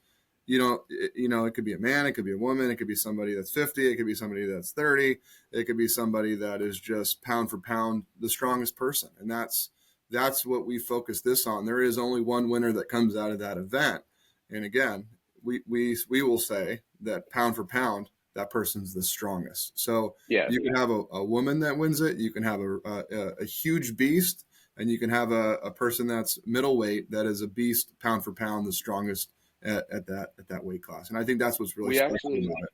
it could be a man, it could be a woman, it could be somebody that's 50, it could be somebody that's 30, it could be somebody that is just pound for pound the strongest person, and that's what we focus this on. There is only one winner that comes out of that event, and again, we will say that pound for pound, that person's the strongest. So yeah, you can have a woman that wins it, you can have a huge beast, and you can have a person that's middleweight that is a beast pound for pound, the strongest at that weight class. And I think that's what's really we special actually about it.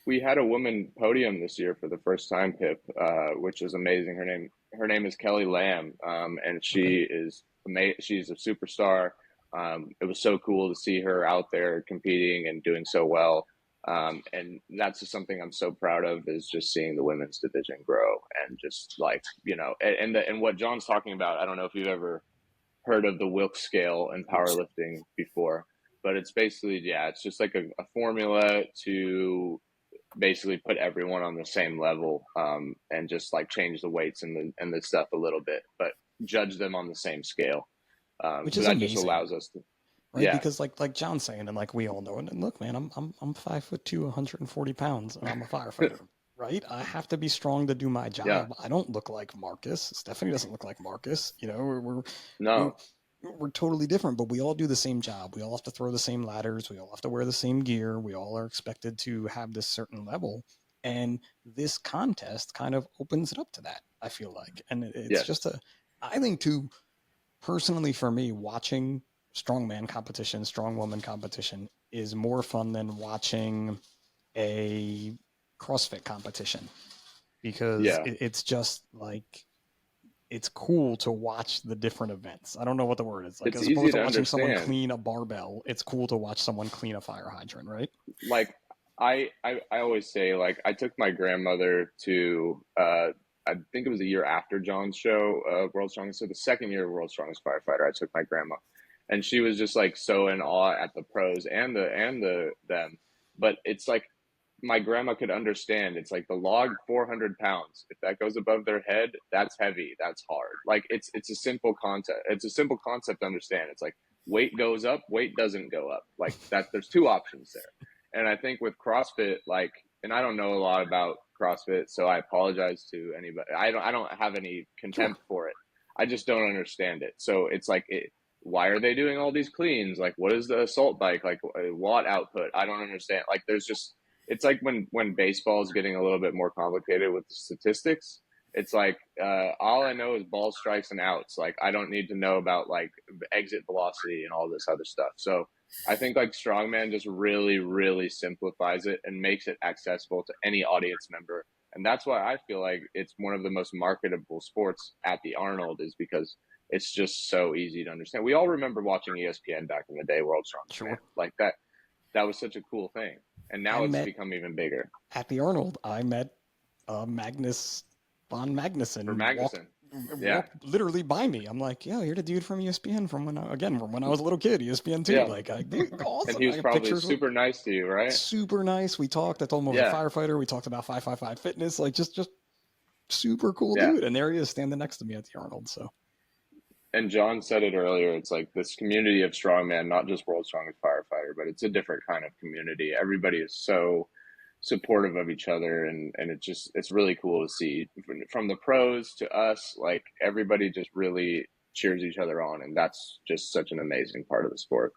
we had a woman podium this year for the first time, Pip, which was amazing. Her name is Kelly Lamb, and Okay. she is amazing. She's a superstar. It was so cool to see her out there competing and doing so well. And that's just something I'm so proud of, is just seeing the women's division grow, and just like, and what John's talking about. I don't know if you've ever heard of the Wilks scale in powerlifting before, but it's basically, yeah, it's just like a formula to basically put everyone on the same level, and just like change the weights and the stuff a little bit, but judge them on the same scale. Which So is that just amazing, allows us to, right? yeah, Because like John's saying, and like we all know, and look, man, I'm 5'2", 140 pounds, and I'm a firefighter, right? I have to be strong to do my yeah, job. I don't look like Marcus. Stephanie doesn't look like Marcus. We're no, we're totally different, but we all do the same job. We all have to throw the same ladders. We all have to wear the same gear. We all are expected to have this certain level. And this contest kind of opens it up to that, I feel like. And it's yes, just I think too, personally for me, watching strongman competition, strong woman competition is more fun than watching a CrossFit competition, because yeah, it's just like it's cool to watch the different events. I don't know what the word is. Like, it's as easy opposed to to watching someone understand. clean a barbell, it's cool to watch someone clean a fire hydrant, right? Like, I always say, like, I took my grandmother to, I think it was the year after John's show, World's Strongest. So the second year of World's Strongest Firefighter, I took my grandma, and she was just like so in awe at the pros and the them. But it's like, my grandma could understand. It's like the log 400 pounds. If that goes above their head, that's heavy. That's hard. Like, it's a simple concept. It's a simple concept to understand. It's like weight goes up, weight doesn't go up. Like that. There's two options there. And I think with CrossFit, like, and I don't know a lot about CrossFit, so I apologize to anybody. I don't have any Sure. contempt for it. I just don't understand it. So it's like, why are they doing all these cleans? Like, what is the assault bike? Like, watt output? I don't understand. Like, there's just, it's like when baseball is getting a little bit more complicated with the statistics. It's like, all I know is ball strikes and outs. Like, I don't need to know about like exit velocity and all this other stuff. So I think like strongman just really, really simplifies it and makes it accessible to any audience member. And that's why I feel like it's one of the most marketable sports at the Arnold, is because it's just so easy to understand. We all remember watching ESPN back in the day, World's Strongest Man. Sure. Like that was such a cool thing. And I now it's met become even bigger at the Arnold, I met Magnus von for Magnuson Magnuson. Yeah. walked literally by me. I'm like, yo, you're the dude from ESPN from when I was a little kid, ESPN too. Yeah. Like, dude, And awesome. he I was got probably pictures with super nice to you, right? super nice. We talked. I told him I was a Yeah. firefighter. We talked about 555 fitness. Like, just super cool Yeah. dude. And there he is standing next to me at the Arnold. So And John said it earlier. It's like this community of strongman, not just World's Strongest Firefighter, but it's a different kind of community. Everybody is so supportive of each other, and it's really cool to see from the pros to us. Like, everybody just really cheers each other on, and that's just such an amazing part of the sport.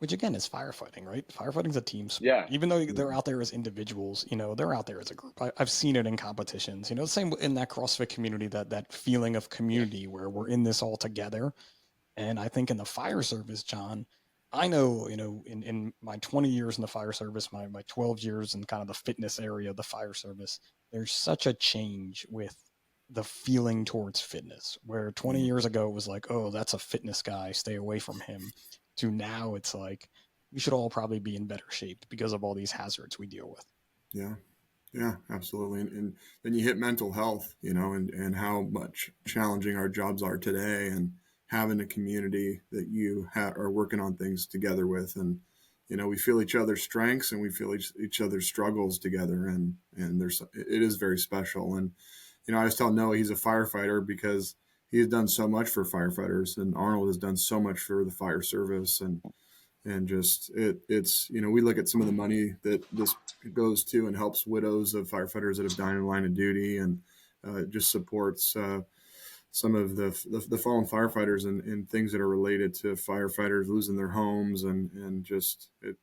which again is firefighting, right? Firefighting's a team sport. Yeah. Even though they're out there as individuals, they're out there as a group. I've seen it in competitions, same in that CrossFit community, that feeling of community where we're in this all together. And I think in the fire service, John, I know, in my 20 years in the fire service, my 12 years in kind of the fitness area of the fire service, there's such a change with the feeling towards fitness, where 20 Yeah. years ago it was like, oh, that's a fitness guy, stay away from him, to now it's like, we should all probably be in better shape because of all these hazards we deal with. Yeah. Yeah, absolutely. And then you hit mental health, and how much challenging our jobs are today, and having a community that you are working on things together with. And, we feel each other's strengths, and we feel each other's struggles together. And it is very special. And, I always tell Noah he's a firefighter because he's done so much for firefighters, and Arnold has done so much for the fire service. And just it's we look at some of the money that this goes to and helps widows of firefighters that have died in line of duty, and just supports some of the fallen firefighters and things that are related to firefighters losing their homes, and just it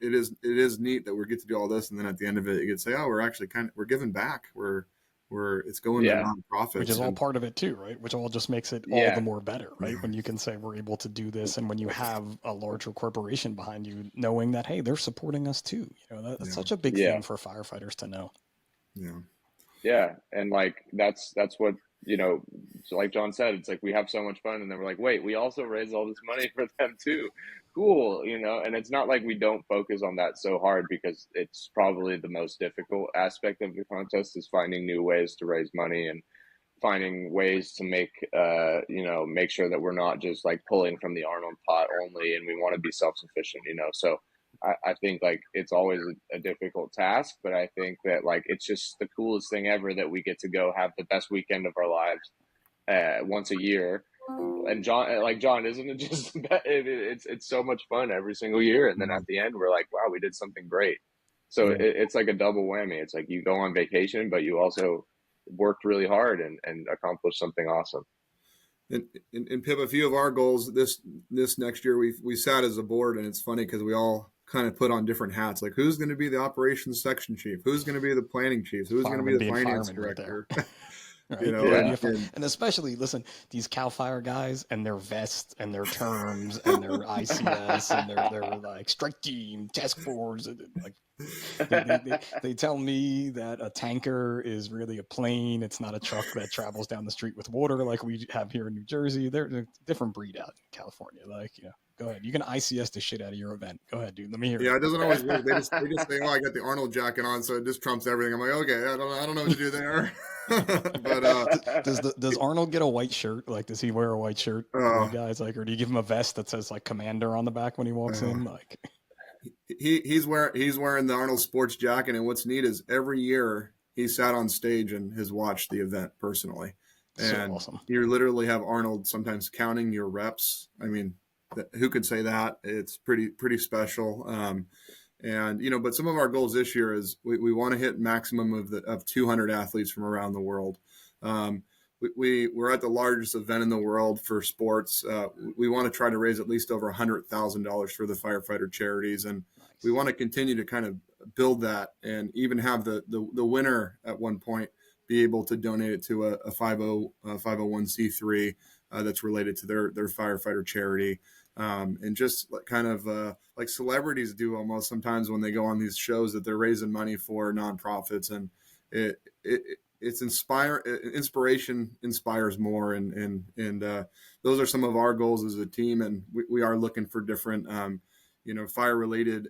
is neat that we get to do all this, and then at the end of it you could say, oh, we're actually we're giving back, we're it's going to Yeah. nonprofits, Which is all and part of it too, right? Which all just makes it all the Yeah. more better, right? yeah, When you can say we're able to do this, and when you have a larger corporation behind you, knowing that, hey, they're supporting us too. That's yeah, such a big Yeah. thing for firefighters to know. yeah, Yeah. And like, that's what, so like John said, it's like we have so much fun, and then we're like, wait, we also raise all this money for them too. Cool. And it's not like we don't focus on that so hard, because it's probably the most difficult aspect of the contest is finding new ways to raise money, and finding ways to make sure that we're not just like pulling from the Arnold pot only, and we want to be self-sufficient. So I think like it's always a difficult task, but I think that like it's just the coolest thing ever that we get to go have the best weekend of our lives once a year. And John, isn't it just it's so much fun every single year, and then yeah. at the end we're like, wow, we did something great. So Yeah. it's like a double whammy. It's like you go on vacation, but you also worked really hard and accomplished something awesome. And Pip, a few of our goals this next year, we sat as a board, and it's funny because we all kind of put on different hats. Like, who's going to be the operations section chief? Who's going to be the planning chief? Who's going to be Fireman the being finance fireman right there. director? Right? Yeah. And especially, listen, these Cal Fire guys and their vests and their terms and their ICS and their like strike team, task force. Like they tell me that a tanker is really a plane. It's not a truck that travels down the street with water like we have here in New Jersey. They're a different breed out in California. Like, go ahead. You can ICS the shit out of your event. Go ahead, dude. Let me hear Yeah, it. it doesn't always work. They just say, "Oh, I got the Arnold jacket on, so it just trumps everything." I'm like, "Okay, I don't know what to do there." But Does Arnold get a white shirt? Like, does he wear a white shirt for you uh, guys? Like, or do you give him a vest that says like Commander on the back when he walks uh, in? Like, he's wearing the Arnold Sports jacket, and what's neat is every year he sat on stage and has watched the event personally, so and awesome. you literally have Arnold sometimes counting your reps. I mean, who could say that? It's pretty special. And but some of our goals this year is we want to hit maximum of 200 athletes from around the world. Um, we're at the largest event in the world for sports. We want to try to raise at least over $100,000 for the firefighter charities, and we Nice. want to continue to kind of build that, and even have the winner at one point be able to donate it to a 501c3 that's related to their firefighter charity. And just kind of like celebrities do almost sometimes when they go on these shows, that they're raising money for nonprofits, and it's inspiration inspires more, and those are some of our goals as a team, and we are looking for different fire related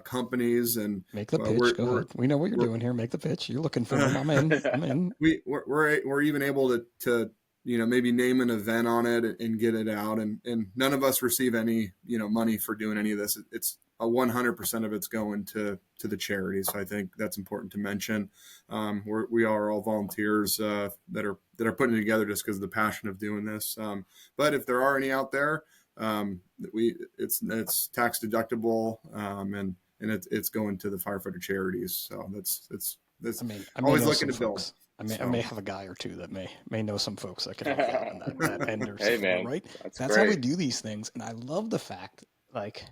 companies, and Make the pitch. we're Go ahead. We know what you're we're doing here. Make the pitch. You're looking for them. I'm in. I'm in. we're even able to maybe name an event on it and get it out, and none of us receive any money for doing any of this. It's a 100% of it's going to the charity, so I think that's important to mention. We are all volunteers that are putting it together just because of the passion of doing this, but if there are any out there, it's tax deductible, and it's going to the firefighter charities, so that's I mean, I may always know looking some to build. folks. I may have a guy or two that may know some folks that could help you out in that end or Hey something, man, right? that's That's how we great. do these things, and I love the fact like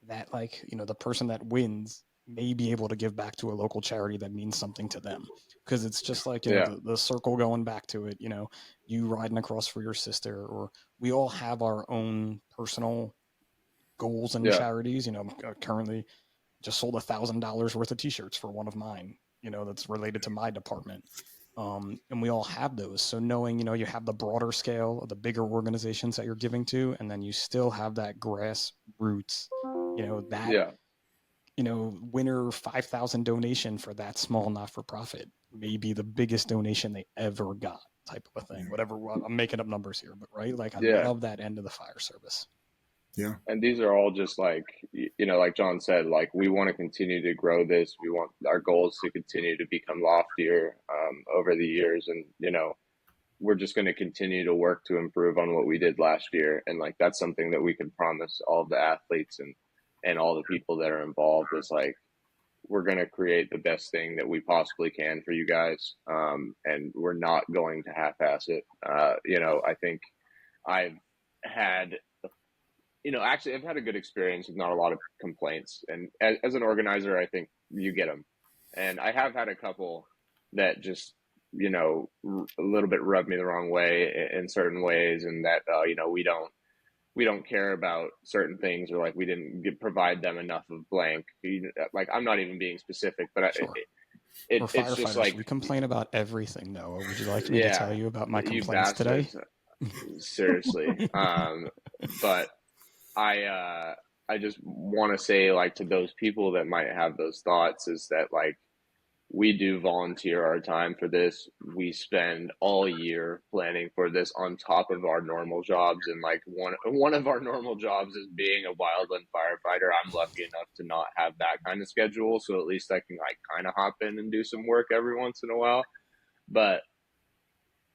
that, like the person that wins may be able to give back to a local charity that means something to them, because it's just like Yeah. the circle going back to it. You riding across for your sister, or we all have our own personal goals and Yeah. charities. Currently just sold $1,000 worth of t-shirts for one of mine, that's related to my department. And we all have those. So knowing, you have the broader scale of the bigger organizations that you're giving to, and then you still have that grassroots, that, Yeah. winner 5,000 donation for that small not-for-profit may be the biggest donation they ever got, type of a thing. Whatever, I'm making up numbers here, but right, like I Yeah. love that end of the fire service. Yeah. And these are all just like, like John said, like we want to continue to grow this. We want our goals to continue to become loftier over the years. And, we're just going to continue to work to improve on what we did last year. And like, that's something that we can promise all of the athletes and all the people that are involved is like, we're going to create the best thing that we possibly can for you guys. And we're not going to half-ass it. I think I've had, actually I've had a good experience with not a lot of complaints. And as an organizer, I think you get them. And I have had a couple that just, a little bit rubbed me the wrong way in certain ways. And that, we don't care about certain things, or like we didn't provide them enough of blank. Like I'm not even being specific, but Sure. it's just like we complain about everything. Noah, would you like me to tell you about my complaints today? Seriously. But I just want to say, like, to those people that might have those thoughts, is that like we do volunteer our time for this. We spend all year planning for this on top of our normal jobs. And like one of our normal jobs is being a wildland firefighter. I'm lucky enough to not have that kind of schedule. So at least I can like kind of hop in and do some work every once in a while. But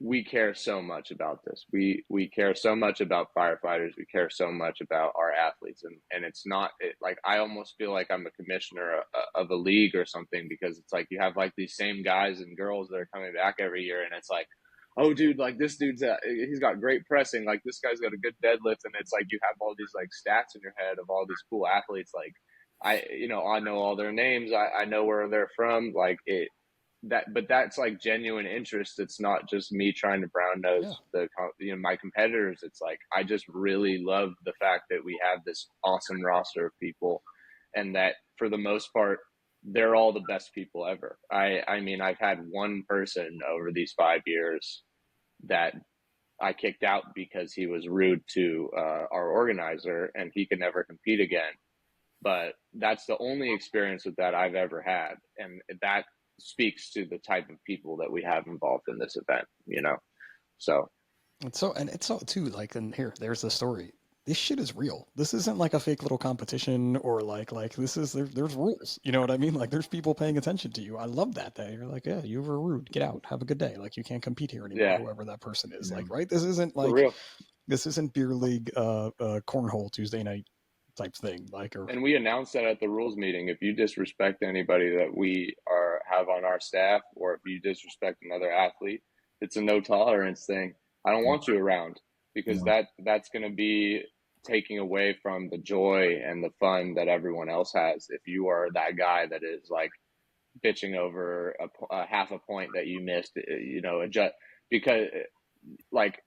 we care so much about this. We care so much about firefighters. We care so much about our athletes. And it's not like, I almost feel like I'm a commissioner of a league or something, because it's like you have like these same guys and girls that are coming back every year. And it's like, oh dude, like this dude's he's got great pressing. Like this guy's got a good deadlift. And it's like, you have all these like stats in your head of all these cool athletes. Like I know all their names. I know where they're from. Like but that's like genuine interest. It's not just me trying to brown nose my competitors. It's like, I just really love the fact that we have this awesome roster of people, and that for the most part, they're all the best people ever. I mean, I've had one person over these 5 years that I kicked out because he was rude to our organizer, and he could never compete again. But that's the only experience with that I've ever had. And that speaks to the type of people that we have involved in this event, so it's so too, like, and there's the story. This shit is real. This isn't like a fake little competition, or like this is there's rules, you know what I mean? Like there's people paying attention to you. I love that you're like, yeah, you were rude, get out, have a good day, like you can't compete here anymore. Whoever that person is, like, right, this isn't like, for real. This isn't beer league cornhole Tuesday night type thing, like. And we announced that at the rules meeting. If you disrespect anybody that we have on our staff, or if you disrespect another athlete, it's a no tolerance thing. I don't want you around, because that's going to be taking away from the joy and the fun that everyone else has. If you are that guy that is like bitching over a half a point that you missed, because like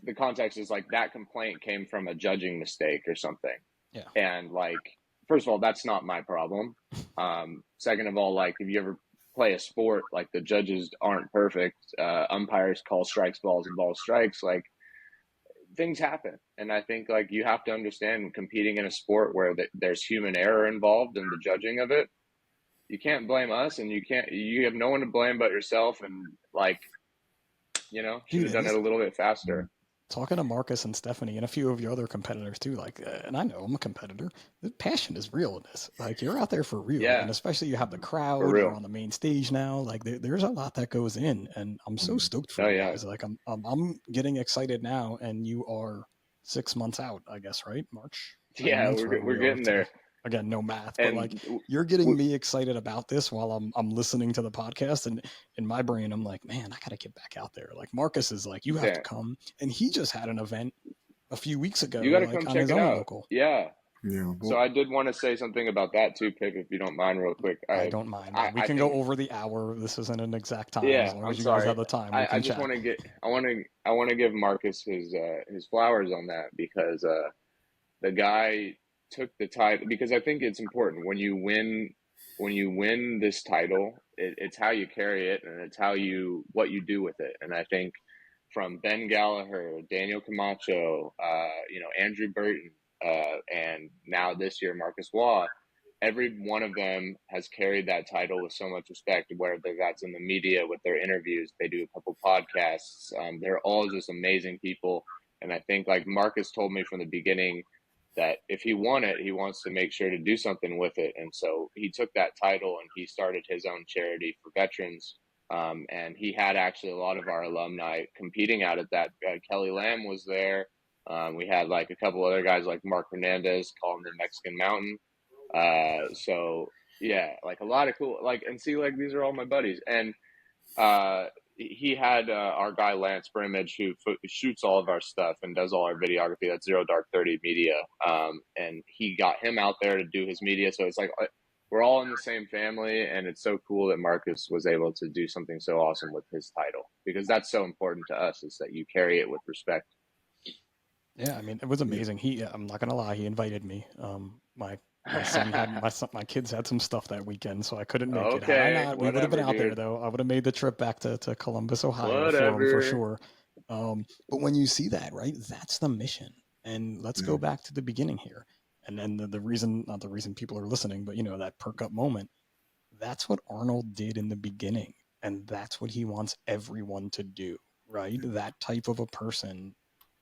the context is like that complaint came from a judging mistake or something. Yeah. And like, first of all, that's not my problem. Second of all, like if you ever play a sport, like the judges aren't perfect. Umpires call strikes balls and balls strikes. Like things happen. And I think like you have to understand, competing in a sport where there's human error involved in the judging of it, you can't blame us, and you have no one to blame but yourself. And like, should have done it a little bit faster. Talking to Marcus and Stephanie and a few of your other competitors too, like, and I know I'm a competitor. The passion is real in this. Like you're out there for real, and especially you have the crowd. You're on the main stage now. Like there's a lot that goes in, and I'm so stoked for you guys. Like I'm getting excited now, and you are 6 months out, I guess, right? March. Yeah, we're getting there. Again, no math, but like you're getting me excited about this while I'm listening to the podcast, and in my brain I'm like, man, I gotta get back out there. Like Marcus is like, you have to come, and he just had an event a few weeks ago. You gotta like, come on check his it own out. Local. Yeah. Well, so I did want to say something about that too, Pip, if you don't mind, real quick. I don't mind. We can go over the hour. This isn't an exact time. Yeah, as long as you sorry. guys have the time. I just want to I want to give Marcus his flowers on that, because the guy took the title, because I think it's important when you win this title, it's how you carry it, and it's what you do with it. And I think from Ben Gallagher, Daniel Camacho, Andrew Burton, and now this year Marcus Waugh, every one of them has carried that title with so much respect, whether that's in the media with their interviews, they do a couple podcasts. They're all just amazing people. And I think, like Marcus told me from the beginning, that if he won it, he wants to make sure to do something with it. And so he took that title and he started his own charity for veterans. And he had actually a lot of our alumni competing out at that. Kelly Lamb was there. We had like a couple other guys like Mark Hernandez, calling the Mexican Mountain. So yeah, like a lot of cool, like, and see, like, these are all my buddies. And he had our guy Lance Brimage, who shoots all of our stuff and does all our videography. That's Zero Dark 30 Media. And he got him out there to do his media. So it's like we're all in the same family, and it's so cool that Marcus was able to do something so awesome with his title, because that's so important to us, is that you carry it with respect. Yeah, I mean, it was amazing. I'm not gonna lie, he invited me. My kids had some stuff that weekend, so I couldn't make it. Had I Okay, not, we would have been whatever, out there dude. though. I would have made the trip back to Columbus, Ohio for them for Whatever. sure. But when you see that, right, that's the mission. And let's go back to the beginning here. And then the reason, not the reason people are listening, but that perk up moment, that's what Arnold did in the beginning. And that's what he wants everyone to do, right? That type of a person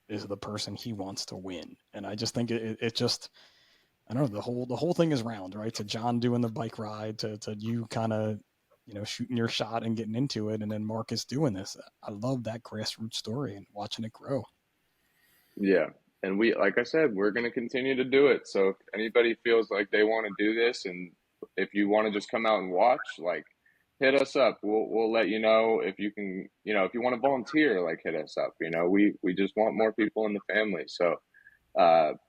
is the person he wants to win. And I just think it just, I don't know, the whole thing is round, right? To John doing the bike ride, to you kind of, shooting your shot and getting into it, and then Marcus doing this. I love that grassroots story and watching it grow. Yeah. And like I said, we're going to continue to do it. So if anybody feels like they want to do this, and if you want to just come out and watch, like, hit us up. We'll let you know if you can, if you want to volunteer, like, hit us up. We just want more people in the family. So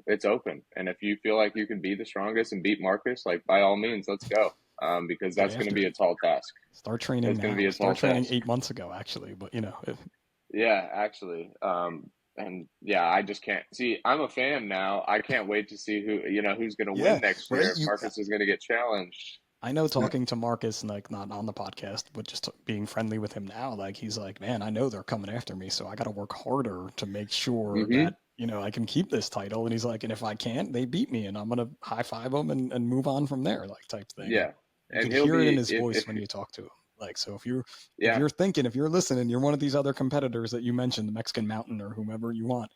it's open. And if you feel like you can be the strongest and beat Marcus, like, by all means, let's go. Because that's going to be a tall task. Start training It's now. going to be a tall Start training task. 8 months ago, actually. But Yeah, actually. And yeah, I just can't see. I'm a fan now. I can't wait to see who's going to win next year. Right? If Marcus is going to get challenged. I know, talking to Marcus, like, not on the podcast, but just being friendly with him now, like, he's like, man, I know they're coming after me, so I got to work harder to make sure that, I can keep this title. And he's like, and if I can't, they beat me, and I'm going to high five them and move on from there, like, type thing. Yeah. You can hear it in his voice when you talk to him. Like, so if you're listening, you're one of these other competitors that you mentioned, the Mexican Mountain or whomever you want,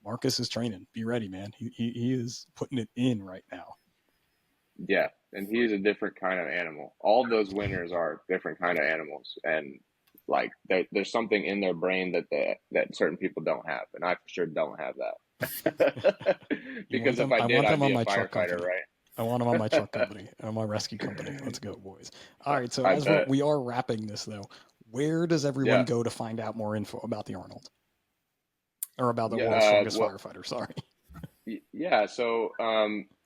Marcus is training. Be ready, man. He is putting it in right now. Yeah, and he's a different kind of animal. All of those winners are different kind of animals, and like there's something in their brain that certain people don't have, and I for sure don't have that. Because if I did, I'd be a firefighter, right? I want them on my truck company, on my rescue company. Let's go, boys. All right, so we are wrapping this, though, where does everyone go to find out more info about the Arnold? Or about the World's Strongest Firefighter, sorry. Yeah, so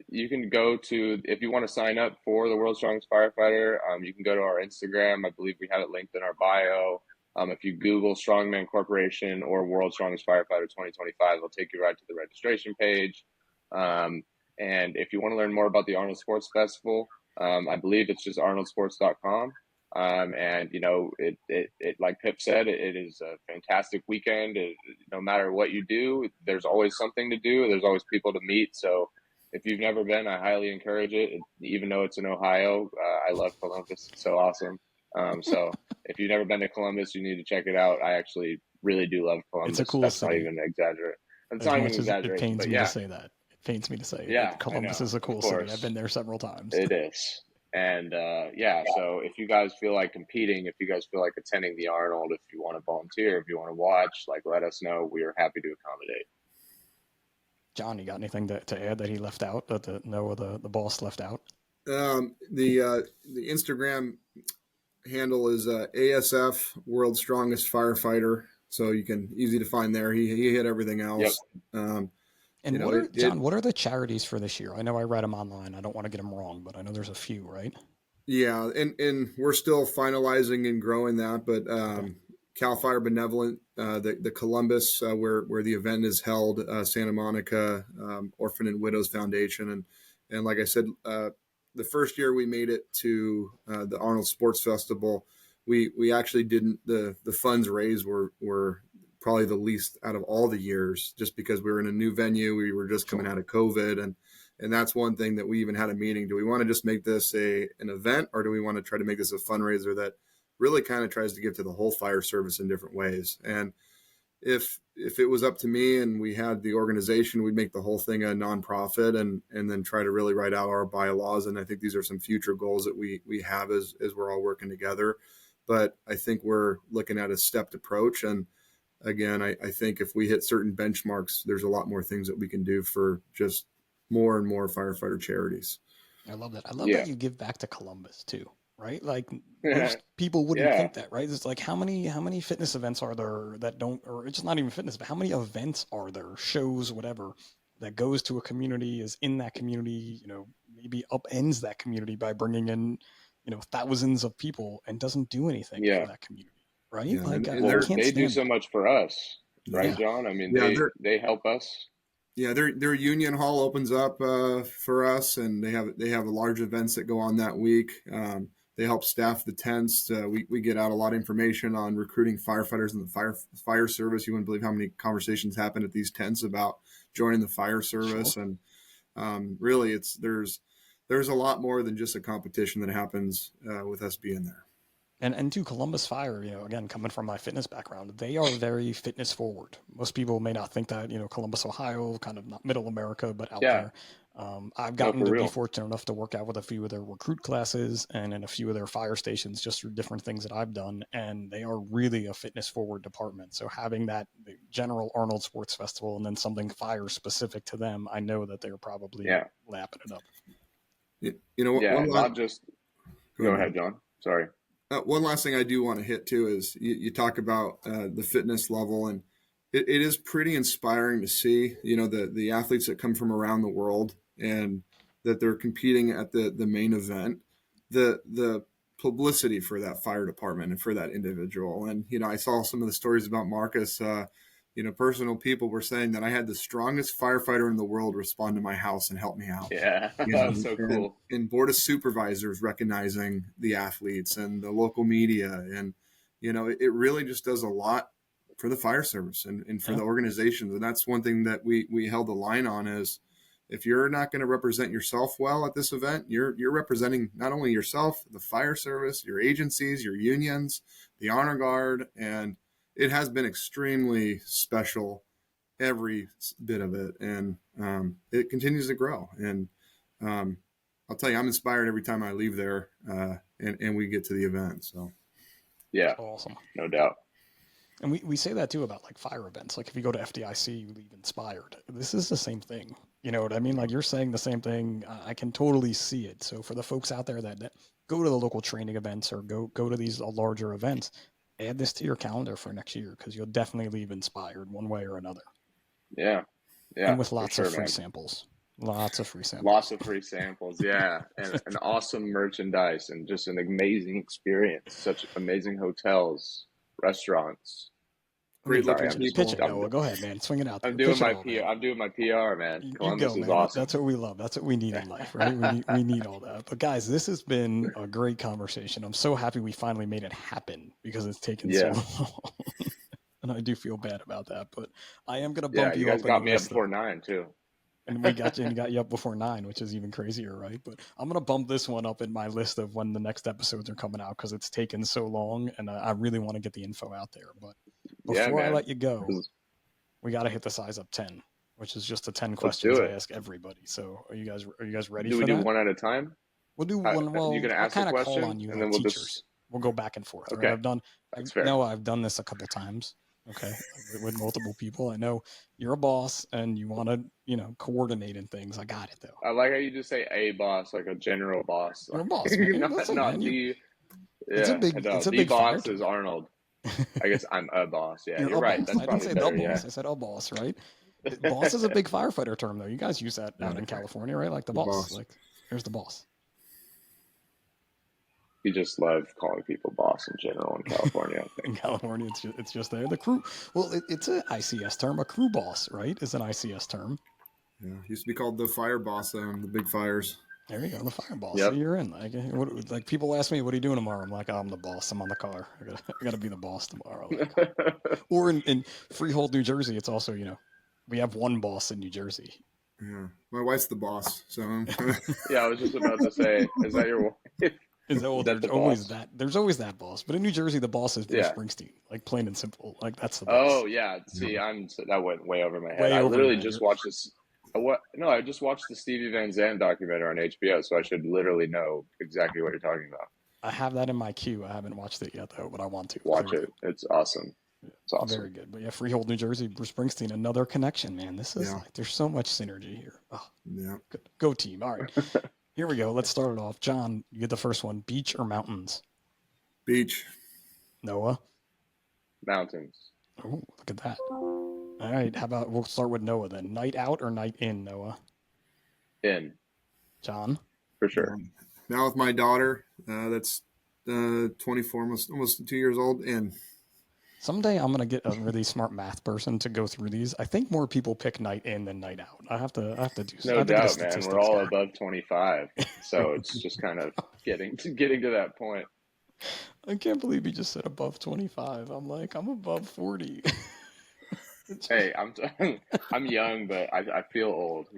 you can go to, if you want to sign up for the World's Strongest Firefighter, you can go to our Instagram. I believe we have it linked in our bio. If you Google Strongman Corporation or World's Strongest Firefighter 2025, it'll take you right to the registration page. And if you want to learn more about the Arnold Sports Festival, I believe it's just arnoldsports.com. And it like Pip said, it is a fantastic weekend. No matter what you do, there's always something to do. There's always people to meet. So if you've never been, I highly encourage it. Even though it's in Ohio, I love Columbus. It's so awesome. So if you've never been to Columbus, you need to check it out. I actually really do love Columbus. It's a cool That's city. Not even an exaggerate. As much as it pains me to say that. It pains me to say. Yeah, Columbus is a cool city. I've been there several times. It is. And so if you guys feel like competing, if you guys feel like attending the Arnold, if you want to volunteer, if you want to watch, like, let us know. We are happy to accommodate. John, you got anything to add that he left out, that the boss left out? The Instagram handle is ASF World's Strongest Firefighter, so you can easy to find there. He hit everything else. Yep. And what are the charities for this year? I know I read them online. I don't want to get them wrong, but I know there's a few, right? Yeah, and we're still finalizing and growing that, but Cal Fire Benevolent, the Columbus, where the event is held, Santa Monica Orphan and Widows Foundation, and like I said, the first year we made it to the Arnold Sports Festival, we actually didn't, the funds raised were probably the least out of all the years, just because we were in a new venue. We were just coming out of COVID, and that's one thing that we even had a meeting. Do we want to just make this an event, or do we want to try to make this a fundraiser that really kind of tries to give to the whole fire service in different ways? And if it was up to me and we had the organization, we'd make the whole thing a nonprofit and then try to really write out our bylaws. And I think these are some future goals that we have as we're all working together. But I think we're looking at a stepped approach. And again, I think if we hit certain benchmarks, there's a lot more things that we can do for just more and more firefighter charities. I love that. I love that you give back to Columbus too, right? Like most people wouldn't think that, right? It's like how many fitness events are there that don't, or it's not even fitness, but how many events are there, shows, whatever, that goes to a community, is in that community, maybe upends that community by bringing in, thousands of people and doesn't do anything for that community, right? Yeah, like they do so much for us, right, John? I mean, they help us. Yeah, their union hall opens up for us, and they have large events that go on that week. They help staff the tents. We get out a lot of information on recruiting firefighters in the fire service. You wouldn't believe how many conversations happen at these tents about joining the fire service. Sure. And really, there's a lot more than just a competition that happens with us being there. And to Columbus Fire, again, coming from my fitness background, they are very fitness forward. Most people may not think that, Columbus, Ohio, kind of not middle America, but out there. I've gotten to be fortunate enough to work out with a few of their recruit classes and in a few of their fire stations, just through different things that I've done. And they are really a fitness forward department. So having that general Arnold Sports Festival and then something fire specific to them, I know that they're probably lapping it up. Not just, go ahead, John. Sorry. One last thing I do want to hit too is you talk about the fitness level, and it is pretty inspiring to see, the athletes that come from around the world and that they're competing at the main event, the publicity for that fire department and for that individual. And, I saw some of the stories about Marcus, personal people were saying that I had the strongest firefighter in the world respond to my house and help me out. Yeah, that's so cool. And board of supervisors recognizing the athletes and the local media. And, it really just does a lot for the fire service and for the organizations. And that's one thing that we held the line on is, if you're not going to represent yourself well at this event, you're representing not only yourself, the fire service, your agencies, your unions, the honor guard, and it has been extremely special, every bit of it. And it continues to grow. And I'll tell you, I'm inspired every time I leave there and we get to the event. So, yeah, awesome. No doubt. And we say that too about like fire events. Like if you go to FDIC, you leave inspired. This is the same thing. You know what I mean? Like you're saying the same thing. I can totally see it. So for the folks out there that go to the local training events or go to these larger events, add this to your calendar for next year, because you'll definitely leave inspired one way or another. Yeah. And with lots of free samples. Lots of free samples. Lots of free samples, yeah. And awesome merchandise and just an amazing experience. Such amazing hotels, restaurants. Great looking people. Pitch it, Noah. Go ahead, man. Swing it out there. I'm doing my PR. I'm doing my PR, man. Columbus is awesome. That's what we love. That's what we need in life, right? we need all that. But guys, this has been a great conversation. I'm so happy we finally made it happen, because it's taken so long. And I do feel bad about that. But I am going to bump you up. You guys got me up before 9 too. And we got you up before 9, which is even crazier, right? But I'm going to bump this one up in my list of when the next episodes are coming out, because it's taken so long, and I really want to get the info out there. But before I let you go, we got to hit the size up 10, which is just the 10 questions I ask everybody. So are you guys ready for that? Do we do one at a time? We'll do one. Well, you're gonna ask a question, call on you, and then we'll go back and forth. Okay. Right? I've done this a couple times. Okay. With multiple people. I know you're a boss and you want to, coordinate and things. I got it though. I like how you just say a boss, like a general boss. You're a boss. Man. It's a big boss is Arnold. I guess I'm a boss. Yeah, you're right. Boss. That's I didn't say better, the boss. I said a boss, right? Boss is a big firefighter term though. You guys use that out in California, right? Like the boss. Like here's the boss. We just love calling people boss in general in California. In California, it's just there. The crew. Well, it's an ICS term. A crew boss, right, is an ICS term. Yeah, used to be called the fire boss on the big fires. There you go, the fireball. So Yep. you're in. Like people ask me, "What are you doing tomorrow?" I'm like, oh, "I'm the boss. I'm on the car. I gotta be the boss tomorrow." Like, or in Freehold, New Jersey, it's also we have one boss in New Jersey. Yeah, my wife's the boss, so Yeah, I was just about to say, is that your wife? Is that, well, Is that there's the always boss? that. There's always that boss. But in New Jersey, the boss is Bruce Yeah. Springsteen. Like plain and simple. Like that's the boss. Oh yeah. See, that went way over my head. Way I over your literally head. just watched this. What? No, I just watched the Stevie Van Zandt documentary on HBO, so I should literally know exactly what you're talking about. I have that in my queue. I haven't watched it yet though, but I want to. Watch Clearly. it. It's awesome. It's awesome. Very good. But yeah, Freehold, New Jersey, Bruce Springsteen, another connection, man. This is Yeah. like there's so much synergy here. Oh, yeah. good. Go team. All right. Here we go. Let's start it off. John, you get the first one. Beach or mountains? Beach. Noah? Mountains. Oh, look at that. All right. How about we'll start with Noah then. Night out or night in, Noah? In. John? For sure. Now with my daughter, that's 24, almost 2 years old, and Someday I'm gonna get a really smart math person to go through these. I think more people pick night in than night out. I have to do. I No have to get a doubt, man. statistics We're all guy. above 25, so it's just kind of getting to that point. I can't believe he just said above 25. I'm like, I'm above 40. Hey, I'm young, but I feel old.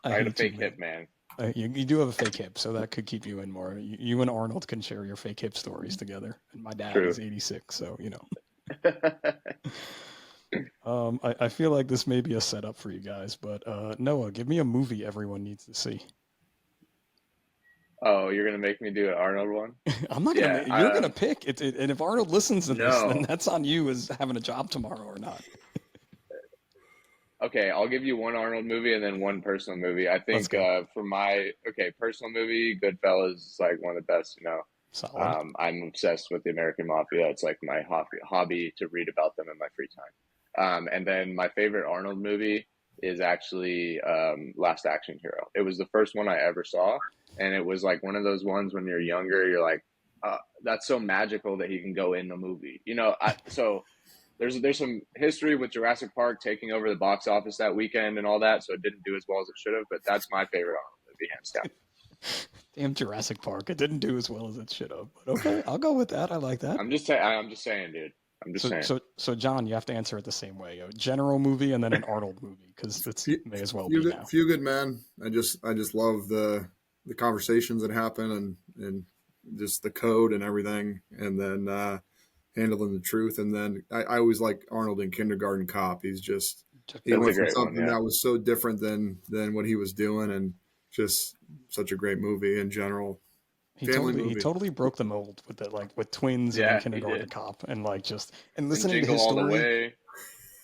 I had a hate you, fake hip, man. You do have a fake hip, so that could keep you in more. You and Arnold can share your fake hip stories together. And my dad True. is 86, so I feel like this may be a setup for you guys, but Noah, give me a movie everyone needs to see. Oh, you're gonna make me do an Arnold one? I'm not gonna. Yeah, You're gonna pick it, and if Arnold listens to this, then No. that's on you as having a job tomorrow or not. Okay, I'll give you one Arnold movie and then one personal movie. I think for my personal movie, Goodfellas is like one of the best. Solid. I'm obsessed with the American Mafia. It's like my hobby to read about them in my free time. And then my favorite Arnold movie is actually Last Action Hero. It was the first one I ever saw, and it was like one of those ones when you're younger, you're like, that's so magical that he can go in the movie. So there's some history with Jurassic Park taking over the box office that weekend and all that, so it didn't do as well as it should have. But that's my favorite Arnold movie, hands down. Damn Jurassic Park! It didn't do as well as it should have. But okay, I'll go with that. I like that. I'm just saying, dude. I'm just saying. So John, you have to answer it the same way: a general movie and then an Arnold movie, because it may as well be now. Few Good Men. I just love the conversations that happen and just the code and everything, and then handling the truth. And then I always like Arnold in Kindergarten Cop. He went for something that was so different than what he was doing, and just such a great movie in general. He totally broke the mold with it, like with twins and Kindergarten Cop, and listening to his story,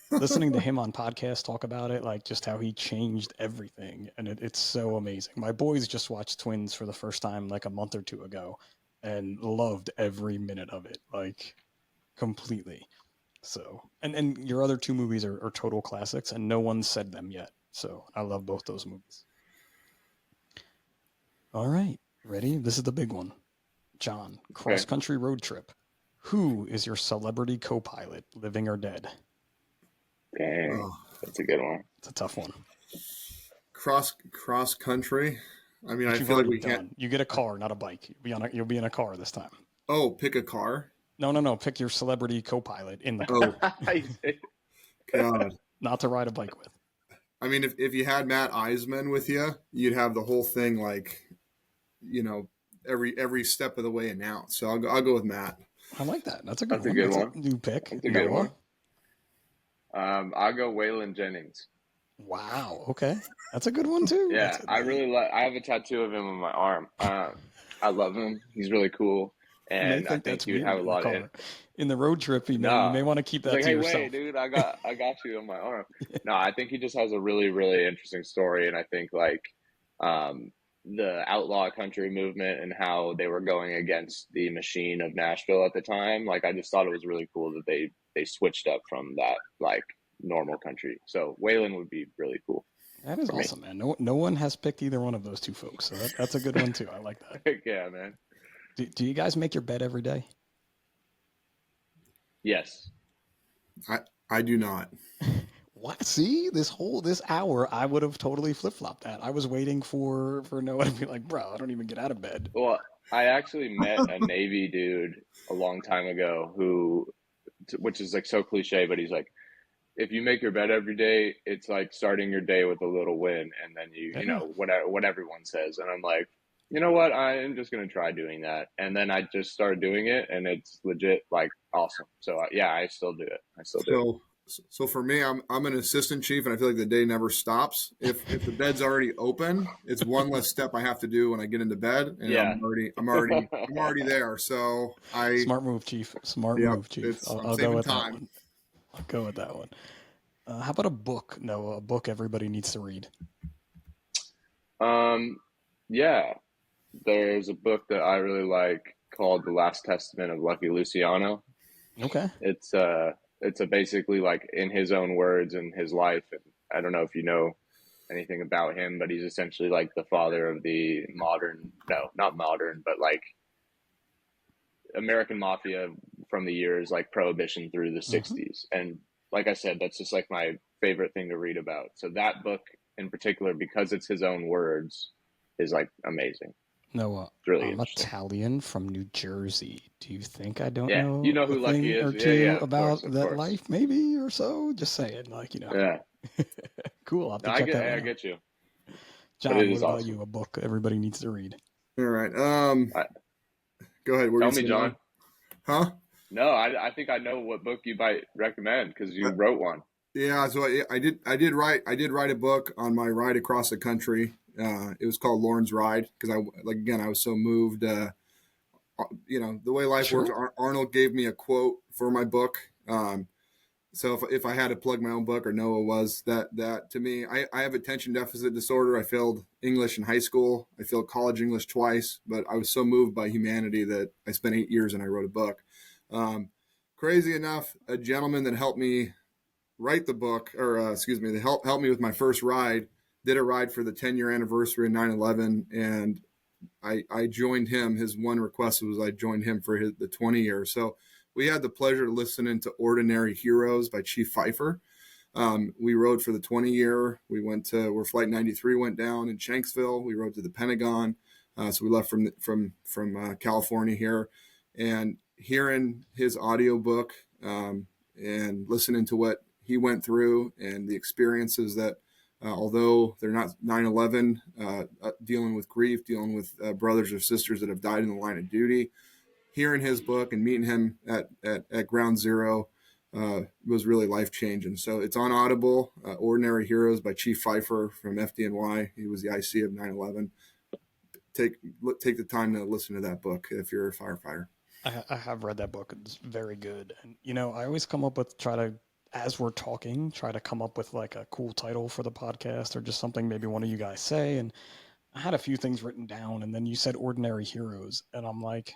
listening to him on podcasts talk about it, like just how he changed everything, and it's so amazing. My boys just watched Twins for the first time like a month or two ago, and loved every minute of it, like completely. So, and your other two movies are total classics, and no one said them yet. So I love both those movies. All right. Ready? This is the big one. John, cross-country road trip. Who is your celebrity co-pilot, living or dead? Dang, that's a good one. It's a tough one. Cross country. I mean, I feel like we can't. You get a car, not a bike. You'll be in a car this time. Oh, pick a car. No. Pick your celebrity co-pilot in the car. God. Not to ride a bike with. I mean, if you had Matt Eisman with you, you'd have the whole thing like, every step of the way announced. So I'll go with Matt. I like that. That's a good one. A new pick. That's a good one. I'll go Waylon Jennings. Wow. Okay. That's a good one too. Yeah, I really like. I have a tattoo of him on my arm. I love him. He's really cool, and I think he would have a lot in the road trip. You may want to keep that to yourself. Wait, dude, I got you on my arm. No, I think he just has a really, really interesting story, and I think the outlaw country movement and how they were going against the machine of Nashville at the time. Like, I just thought it was really cool that they switched up from that normal country. So Waylon would be really cool. That is awesome, man. No one has picked either one of those two folks, so that's a good one too. I like that. Yeah, man. Do you guys make your bed every day? Yes. I do not. What? See, this hour, I would have totally flip flopped that. I was waiting for Noah to be like, bro, I don't even get out of bed. Well, I actually met a Navy dude a long time ago who, which is like so cliche, but he's like, if you make your bed every day, it's like starting your day with a little win, and then you Yeah. know what everyone says, and I'm like, you know what, I'm just gonna try doing that, and then I just started doing it, and it's legit like awesome. So yeah, I still do it. I still do it. So for me, I'm an assistant chief, and I feel like the day never stops. If the bed's already open, it's one less step I have to do when I get into bed, and Yeah. I'm already there. So Smart move, Chief. Smart yep, move, Chief. it's I'll, I'm I'll go saving with that time. one. I'll go with that one. How about a book, Noah? A book everybody needs to read. Um, yeah, there's a book that I really like called The Last Testament of Lucky Luciano. Okay. It's a basically like in his own words and his life. And I don't know if you know anything about him, but he's essentially like the father of the modern, no, not modern, but like American mafia from the years like Prohibition through the Mm-hmm. 60s. And like I said, that's just like my favorite thing to read about. So that book in particular, because it's his own words, is like amazing. Noah, It's really I'm interesting. Italian from New Jersey. Do you think I don't Yeah, you know know a who Lucky thing is. or Yeah, two yeah, of about course, of that course. life, maybe, or so? Just saying, Yeah, Cool. I'll have no, to check that I one out. get you, but John, it what is about awesome. you? A book everybody needs to read. All right. I, Go ahead. What were you Tell me, saying, Noah? John. Huh? No, I think I know what book you might recommend because you wrote one. Yeah. So I did write a book on my ride across the country. It was called Lauren's Ride because I was so moved. The way life works. Sure. Arnold gave me a quote for my book. So if I had to plug my own book, or Noah was that to me, I have attention deficit disorder. I failed English in high school. I failed college English twice, but I was so moved by humanity that I spent 8 years and I wrote a book. Um, Crazy enough, a gentleman that helped me write the book, or excuse me, that helped me with my first ride, did a ride for the 10-year anniversary of 9/11, and I joined him. His one request was I joined him for the 20 years. So we had the pleasure of listening to Ordinary Heroes by Chief Pfeiffer. We rode for the 20 year. We went to where Flight 93 went down in Shanksville. We rode to the Pentagon. So we left from California here, and hearing his audiobook and listening to what he went through and the experiences that although they're not 9/11, dealing with grief, dealing with brothers or sisters that have died in the line of duty. Hearing his book and meeting him at Ground Zero was really life changing. So it's on Audible, Ordinary Heroes by Chief Pfeiffer from FDNY. He was the IC of 9/11. Take the time to listen to that book if you're a firefighter. I have read that book. It's very good. And, I always come up with, as we're talking, try to come up with like a cool title for the podcast or just something maybe one of you guys say. And I had a few things written down, and then you said Ordinary Heroes. And I'm like,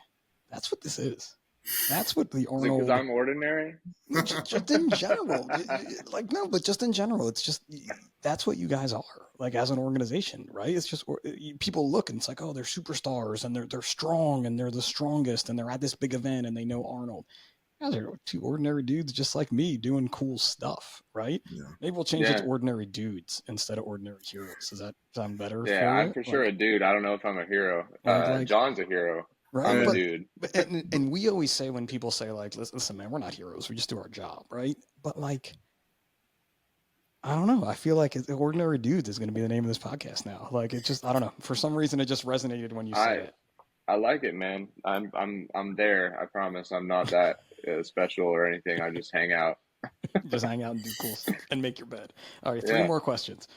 that's what this is. That's what the Is it because Arnold, I'm ordinary? just in general, like, no, but just in general, it's just, that's what you guys are, like, as an organization, right? It's just, people look and it's like, oh, they're superstars and they're strong and they're the strongest and they're at this big event and they know Arnold. You guys are two ordinary dudes just like me doing cool stuff, right? Yeah. Maybe we'll change it to Yeah, ordinary dudes instead of ordinary heroes. Does that sound better yeah. for I'm you? for sure a dude. I don't know if I'm a hero. Like, John's a hero. I'm right? a I, dude. And we always say when people say like, listen, man, we're not heroes. We just do our job, right? But like, I don't know. I feel like ordinary dudes is going to be the name of this podcast now. Like, it just, I don't know. For some reason, it just resonated when you said I it. I like it, man. I'm there. I promise. I'm not that special or anything. I just hang out. Just hang out and do cool stuff and make your bed. All right, three Yeah, more questions.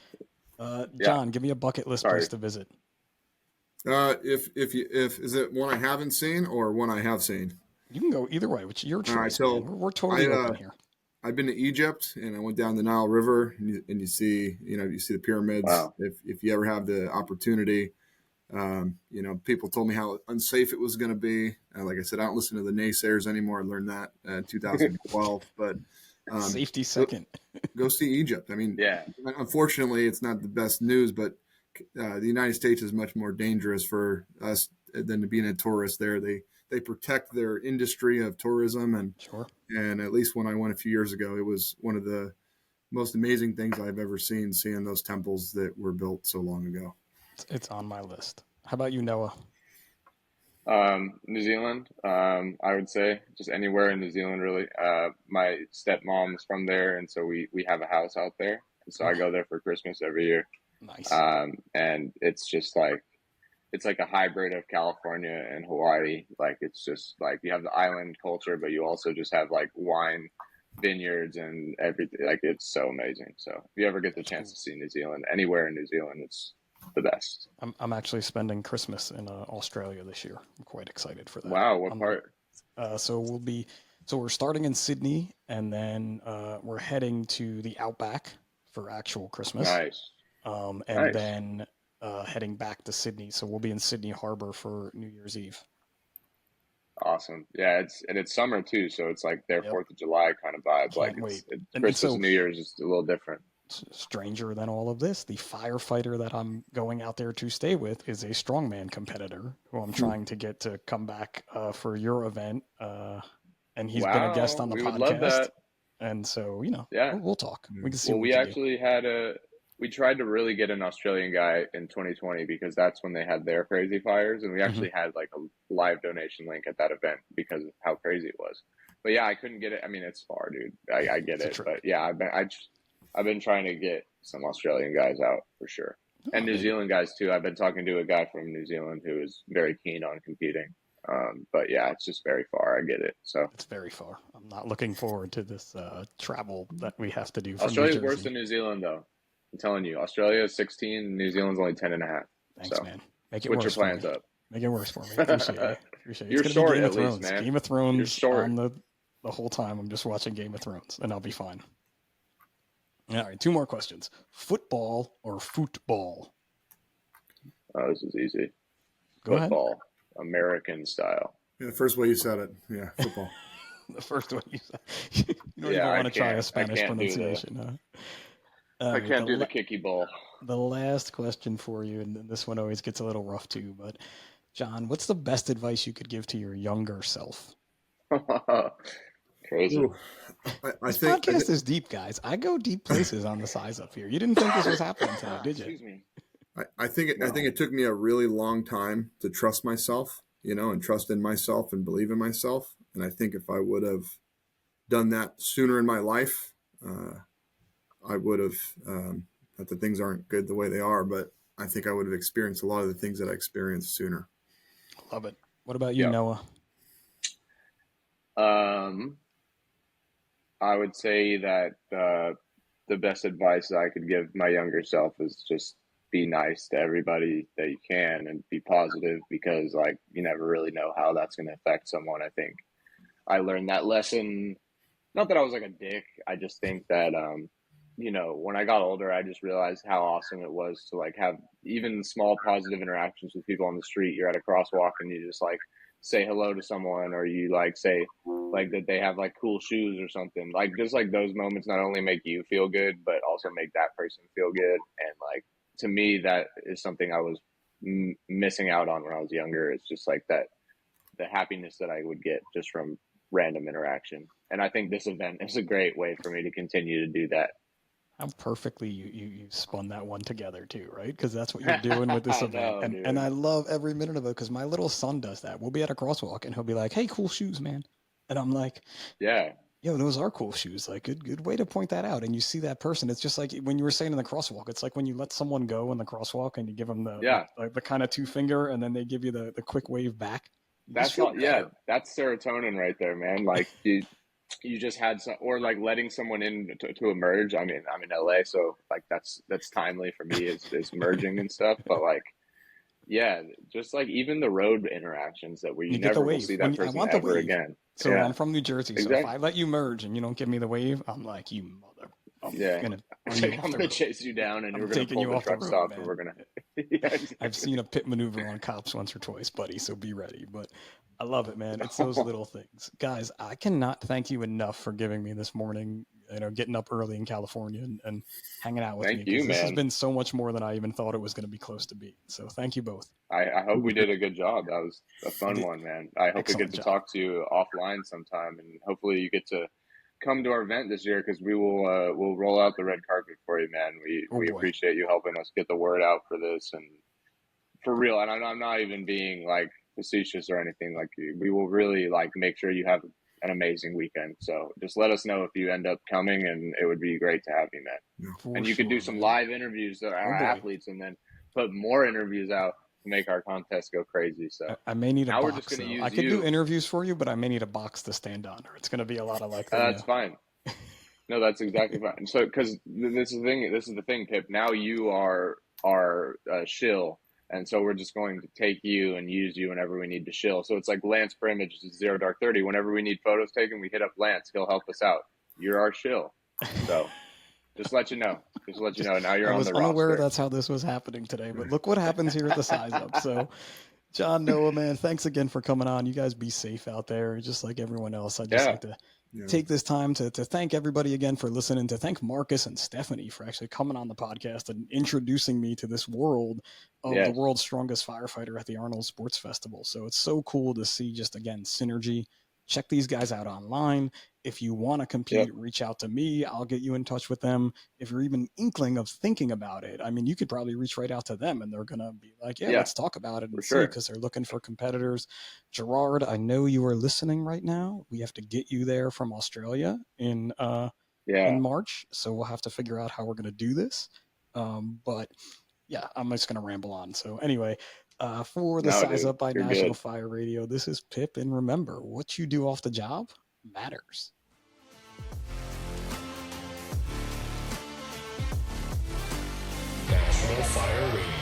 yeah. John, give me a bucket list place Sorry. to visit. if is it one I haven't seen or one I have seen? You can go either way, which is your All right. choice, man. So We're I totally open here. I've been to Egypt and I went down the Nile River and you see the pyramids. Wow. If you ever have the opportunity, people told me how unsafe it was going to be. Like I said, I don't listen to the naysayers anymore. I learned that in 2012. But Safety go, second. go see Egypt. I mean, Yeah, unfortunately, it's not the best news, but the United States is much more dangerous for us than being a tourist there. They protect their industry of tourism, Sure. and at least when I went a few years ago, it was one of the most amazing things I've ever seen, seeing those temples that were built so long ago. It's on my list. How about you, Noah? New Zealand, I would say just anywhere in New Zealand, really. My stepmom's from there, and so we have a house out there, and so I Oh, go there for Christmas every year. nice. And it's just like it's like a hybrid of California and Hawaii. Like it's just like you have the island culture, but you also just have like wine vineyards and everything. Like it's so amazing. So if you ever get the That's chance cool. to see New Zealand, anywhere in New Zealand, it's the best. I'm actually spending Christmas in Australia this year. I'm quite excited for that. Wow, what I'm part? so we'll be so we're starting in Sydney, and then we're heading to the Outback for actual Christmas, Nice, and nice. then heading back to Sydney. So we'll be in Sydney Harbor for New Year's Eve. Awesome. Yeah, it's summer too, so it's like their Yep, 4th of July kind of vibe. Like can't wait. it's And Christmas so and New Year's is a little different. stranger than all of this, the firefighter that I'm going out there to stay with is a strongman competitor who I'm trying to get to come back for your event. And he's been a guest Wow, on the we would love podcast. that. And so, Yeah. we'll talk. We can see Well, what we we can do. actually had we tried to really get an Australian guy in 2020 because that's when they had their crazy fires, and we Hmm. actually had like a live donation link at that event because of how crazy it was. But yeah, I couldn't get it. I mean, it's far, dude. I get It's a it, trip. but yeah, I've been trying to get some Australian guys out for sure, and Oh, New maybe. Zealand guys too. I've been talking to a guy from New Zealand who is very keen on competing. But yeah, it's just very far. I get it. So It's very far. I'm not looking forward to this travel that we have to do from New Australia's worse Jersey. than New Zealand, though. I'm telling you, Australia is 16, New Zealand's only 10 and a half. Thanks, So man. Make it switch your worse for me. plans up. Make it worse for me. Appreciate you. Appreciate you. It's You're gonna be short, Game of at least, Thrones. man. Game of You're Thrones short. on the whole time. I'm just watching Game of Thrones, and I'll be fine. All right, two more questions. Football or football? Oh, this is easy. Go ahead. Football, American style. Yeah, the first way you said it. Yeah, football. The first one you said. You don't Yeah, even want to try a I Spanish can't do pronunciation, huh? All I right, can't do the kicky ball. the last question for you, and this one always gets a little rough too, but John, what's the best advice you could give to your younger self? Crazy. Ooh, I This think I think podcast is deep, guys. I go deep places on the size up here. You didn't think this was happening today, did you? Excuse me. I think No. it took me a really long time to trust myself, and trust in myself and believe in myself. And I think if I would have done that sooner in my life, uh, I would have. Not that things aren't good the way they are, but I think I would have experienced a lot of the things that I experienced sooner. Love it. What about you, Yeah. Noah? Um, I would say that the best advice I could give my younger self is just be nice to everybody that you can and be positive because like you never really know how that's going to affect someone. I think I learned that lesson. Not that I was like a dick. I just think that when I got older, I just realized how awesome it was to like have even small positive interactions with people on the street. You're at a crosswalk and you just like say hello to someone, or you like say like that they have like cool shoes or something. Like just like those moments not only make you feel good, but also make that person feel good. And like to me, that is something I was missing out on when I was younger. It's just like that the happiness that I would get just from random interaction. And I think this event is a great way for me to continue to do that. How perfectly you spun that one together too, right? Because that's what you're doing with this I event, know, and dude. I love every minute of it. Because my little son does that. We'll be at a crosswalk, and he'll be like, "Hey, cool shoes, man," and I'm like, Yeah, "Yo, those are cool shoes. Like, good way to point that out." And you see that person. It's just like when you were saying in the crosswalk. It's like when you let someone go in the crosswalk, and you give them yeah. the kind of two finger, and then they give you the quick wave back. You just That's feel all. Yeah, better. that's serotonin right there, man. Like you just had some, or like letting someone in to emerge. I mean, I'm in LA, so like that's timely for me is merging and stuff. But like, yeah, just like even the road interactions that where you You get the never will wave. see that I person want the ever wave. again. So I'm Yeah, from New Jersey. So if exactly. I let you merge and you don't give me the wave, I'm like, you mother. I'm Yeah, gonna run it's you like off I'm the gonna road. chase you down, and I'm we're gonna taking pull you the off the truck road, stop, and man. we're gonna. Yeah, I've exactly. seen a pit maneuver on cops once or twice, buddy. So be ready. But I love it, man. It's those little things, guys. I cannot thank you enough for giving me this morning. Getting up early in California and hanging out with me Thank you, because this has man. been so much more than I even thought it was going to be close to being. So thank you both. I hope we did a good job. That was a You fun did one, man. I hope we get excellent to job. talk to you offline sometime, and hopefully you get to come to our event this year, because we'll roll out the red carpet for you, man. Oh We boy. appreciate you helping us get the word out for this, and for real. And I'm not even being like facetious or anything. Like, we will really like make sure you have an amazing weekend. So just let us know if you end up coming, and it would be great to have you, man. For And you could do sure, some man. live interviews of our Oh boy. athletes, and then put more interviews out to make our contest go crazy. So I may need a now we're just box going to though. I use could do you. interviews for you, but I may need a box to stand on, or it's going to be a lot of like, That's fine. No, that's exactly fine. So, because this is the thing. This is the thing, Pip. Now you are our shill, and so we're just going to take you and use you whenever we need to shill. So it's like Lance for Image is Zero Dark 30. Whenever we need photos taken, we hit up Lance. He'll help us out. You're our shill. So just let you know. Just let you know. Now you're I on was the unaware roster. that's how this was happening today, but look what happens here at the Size Up. So, John, Noah, man, thanks again for coming on. You guys be safe out there, just like everyone else. I'd just Yeah. like to take this time to thank everybody again for listening, to thank Marcus and Stephanie for actually coming on the podcast and introducing me to this world of the Yes. world's strongest firefighter at the Arnold Sports Festival. So it's so cool to see, just again, synergy. Check these guys out online. If you want to compete, reach out to me. I'll get you in touch with them. If you're even inkling of thinking about it, I mean, you could probably reach right out to them and they're going to be like, yeah, Yeah, let's talk about it and for see, sure. because they're looking for competitors. Gerard, I know you are listening right now. We have to get you there from Australia in Yeah. March, so we'll have to figure out how we're going to do this. But yeah, I'm just going to ramble on. So anyway, for the No, Size dude, Up by you're National good. Fire Radio, this is Pip, and remember, what you do off the job matters. National Fire Radio.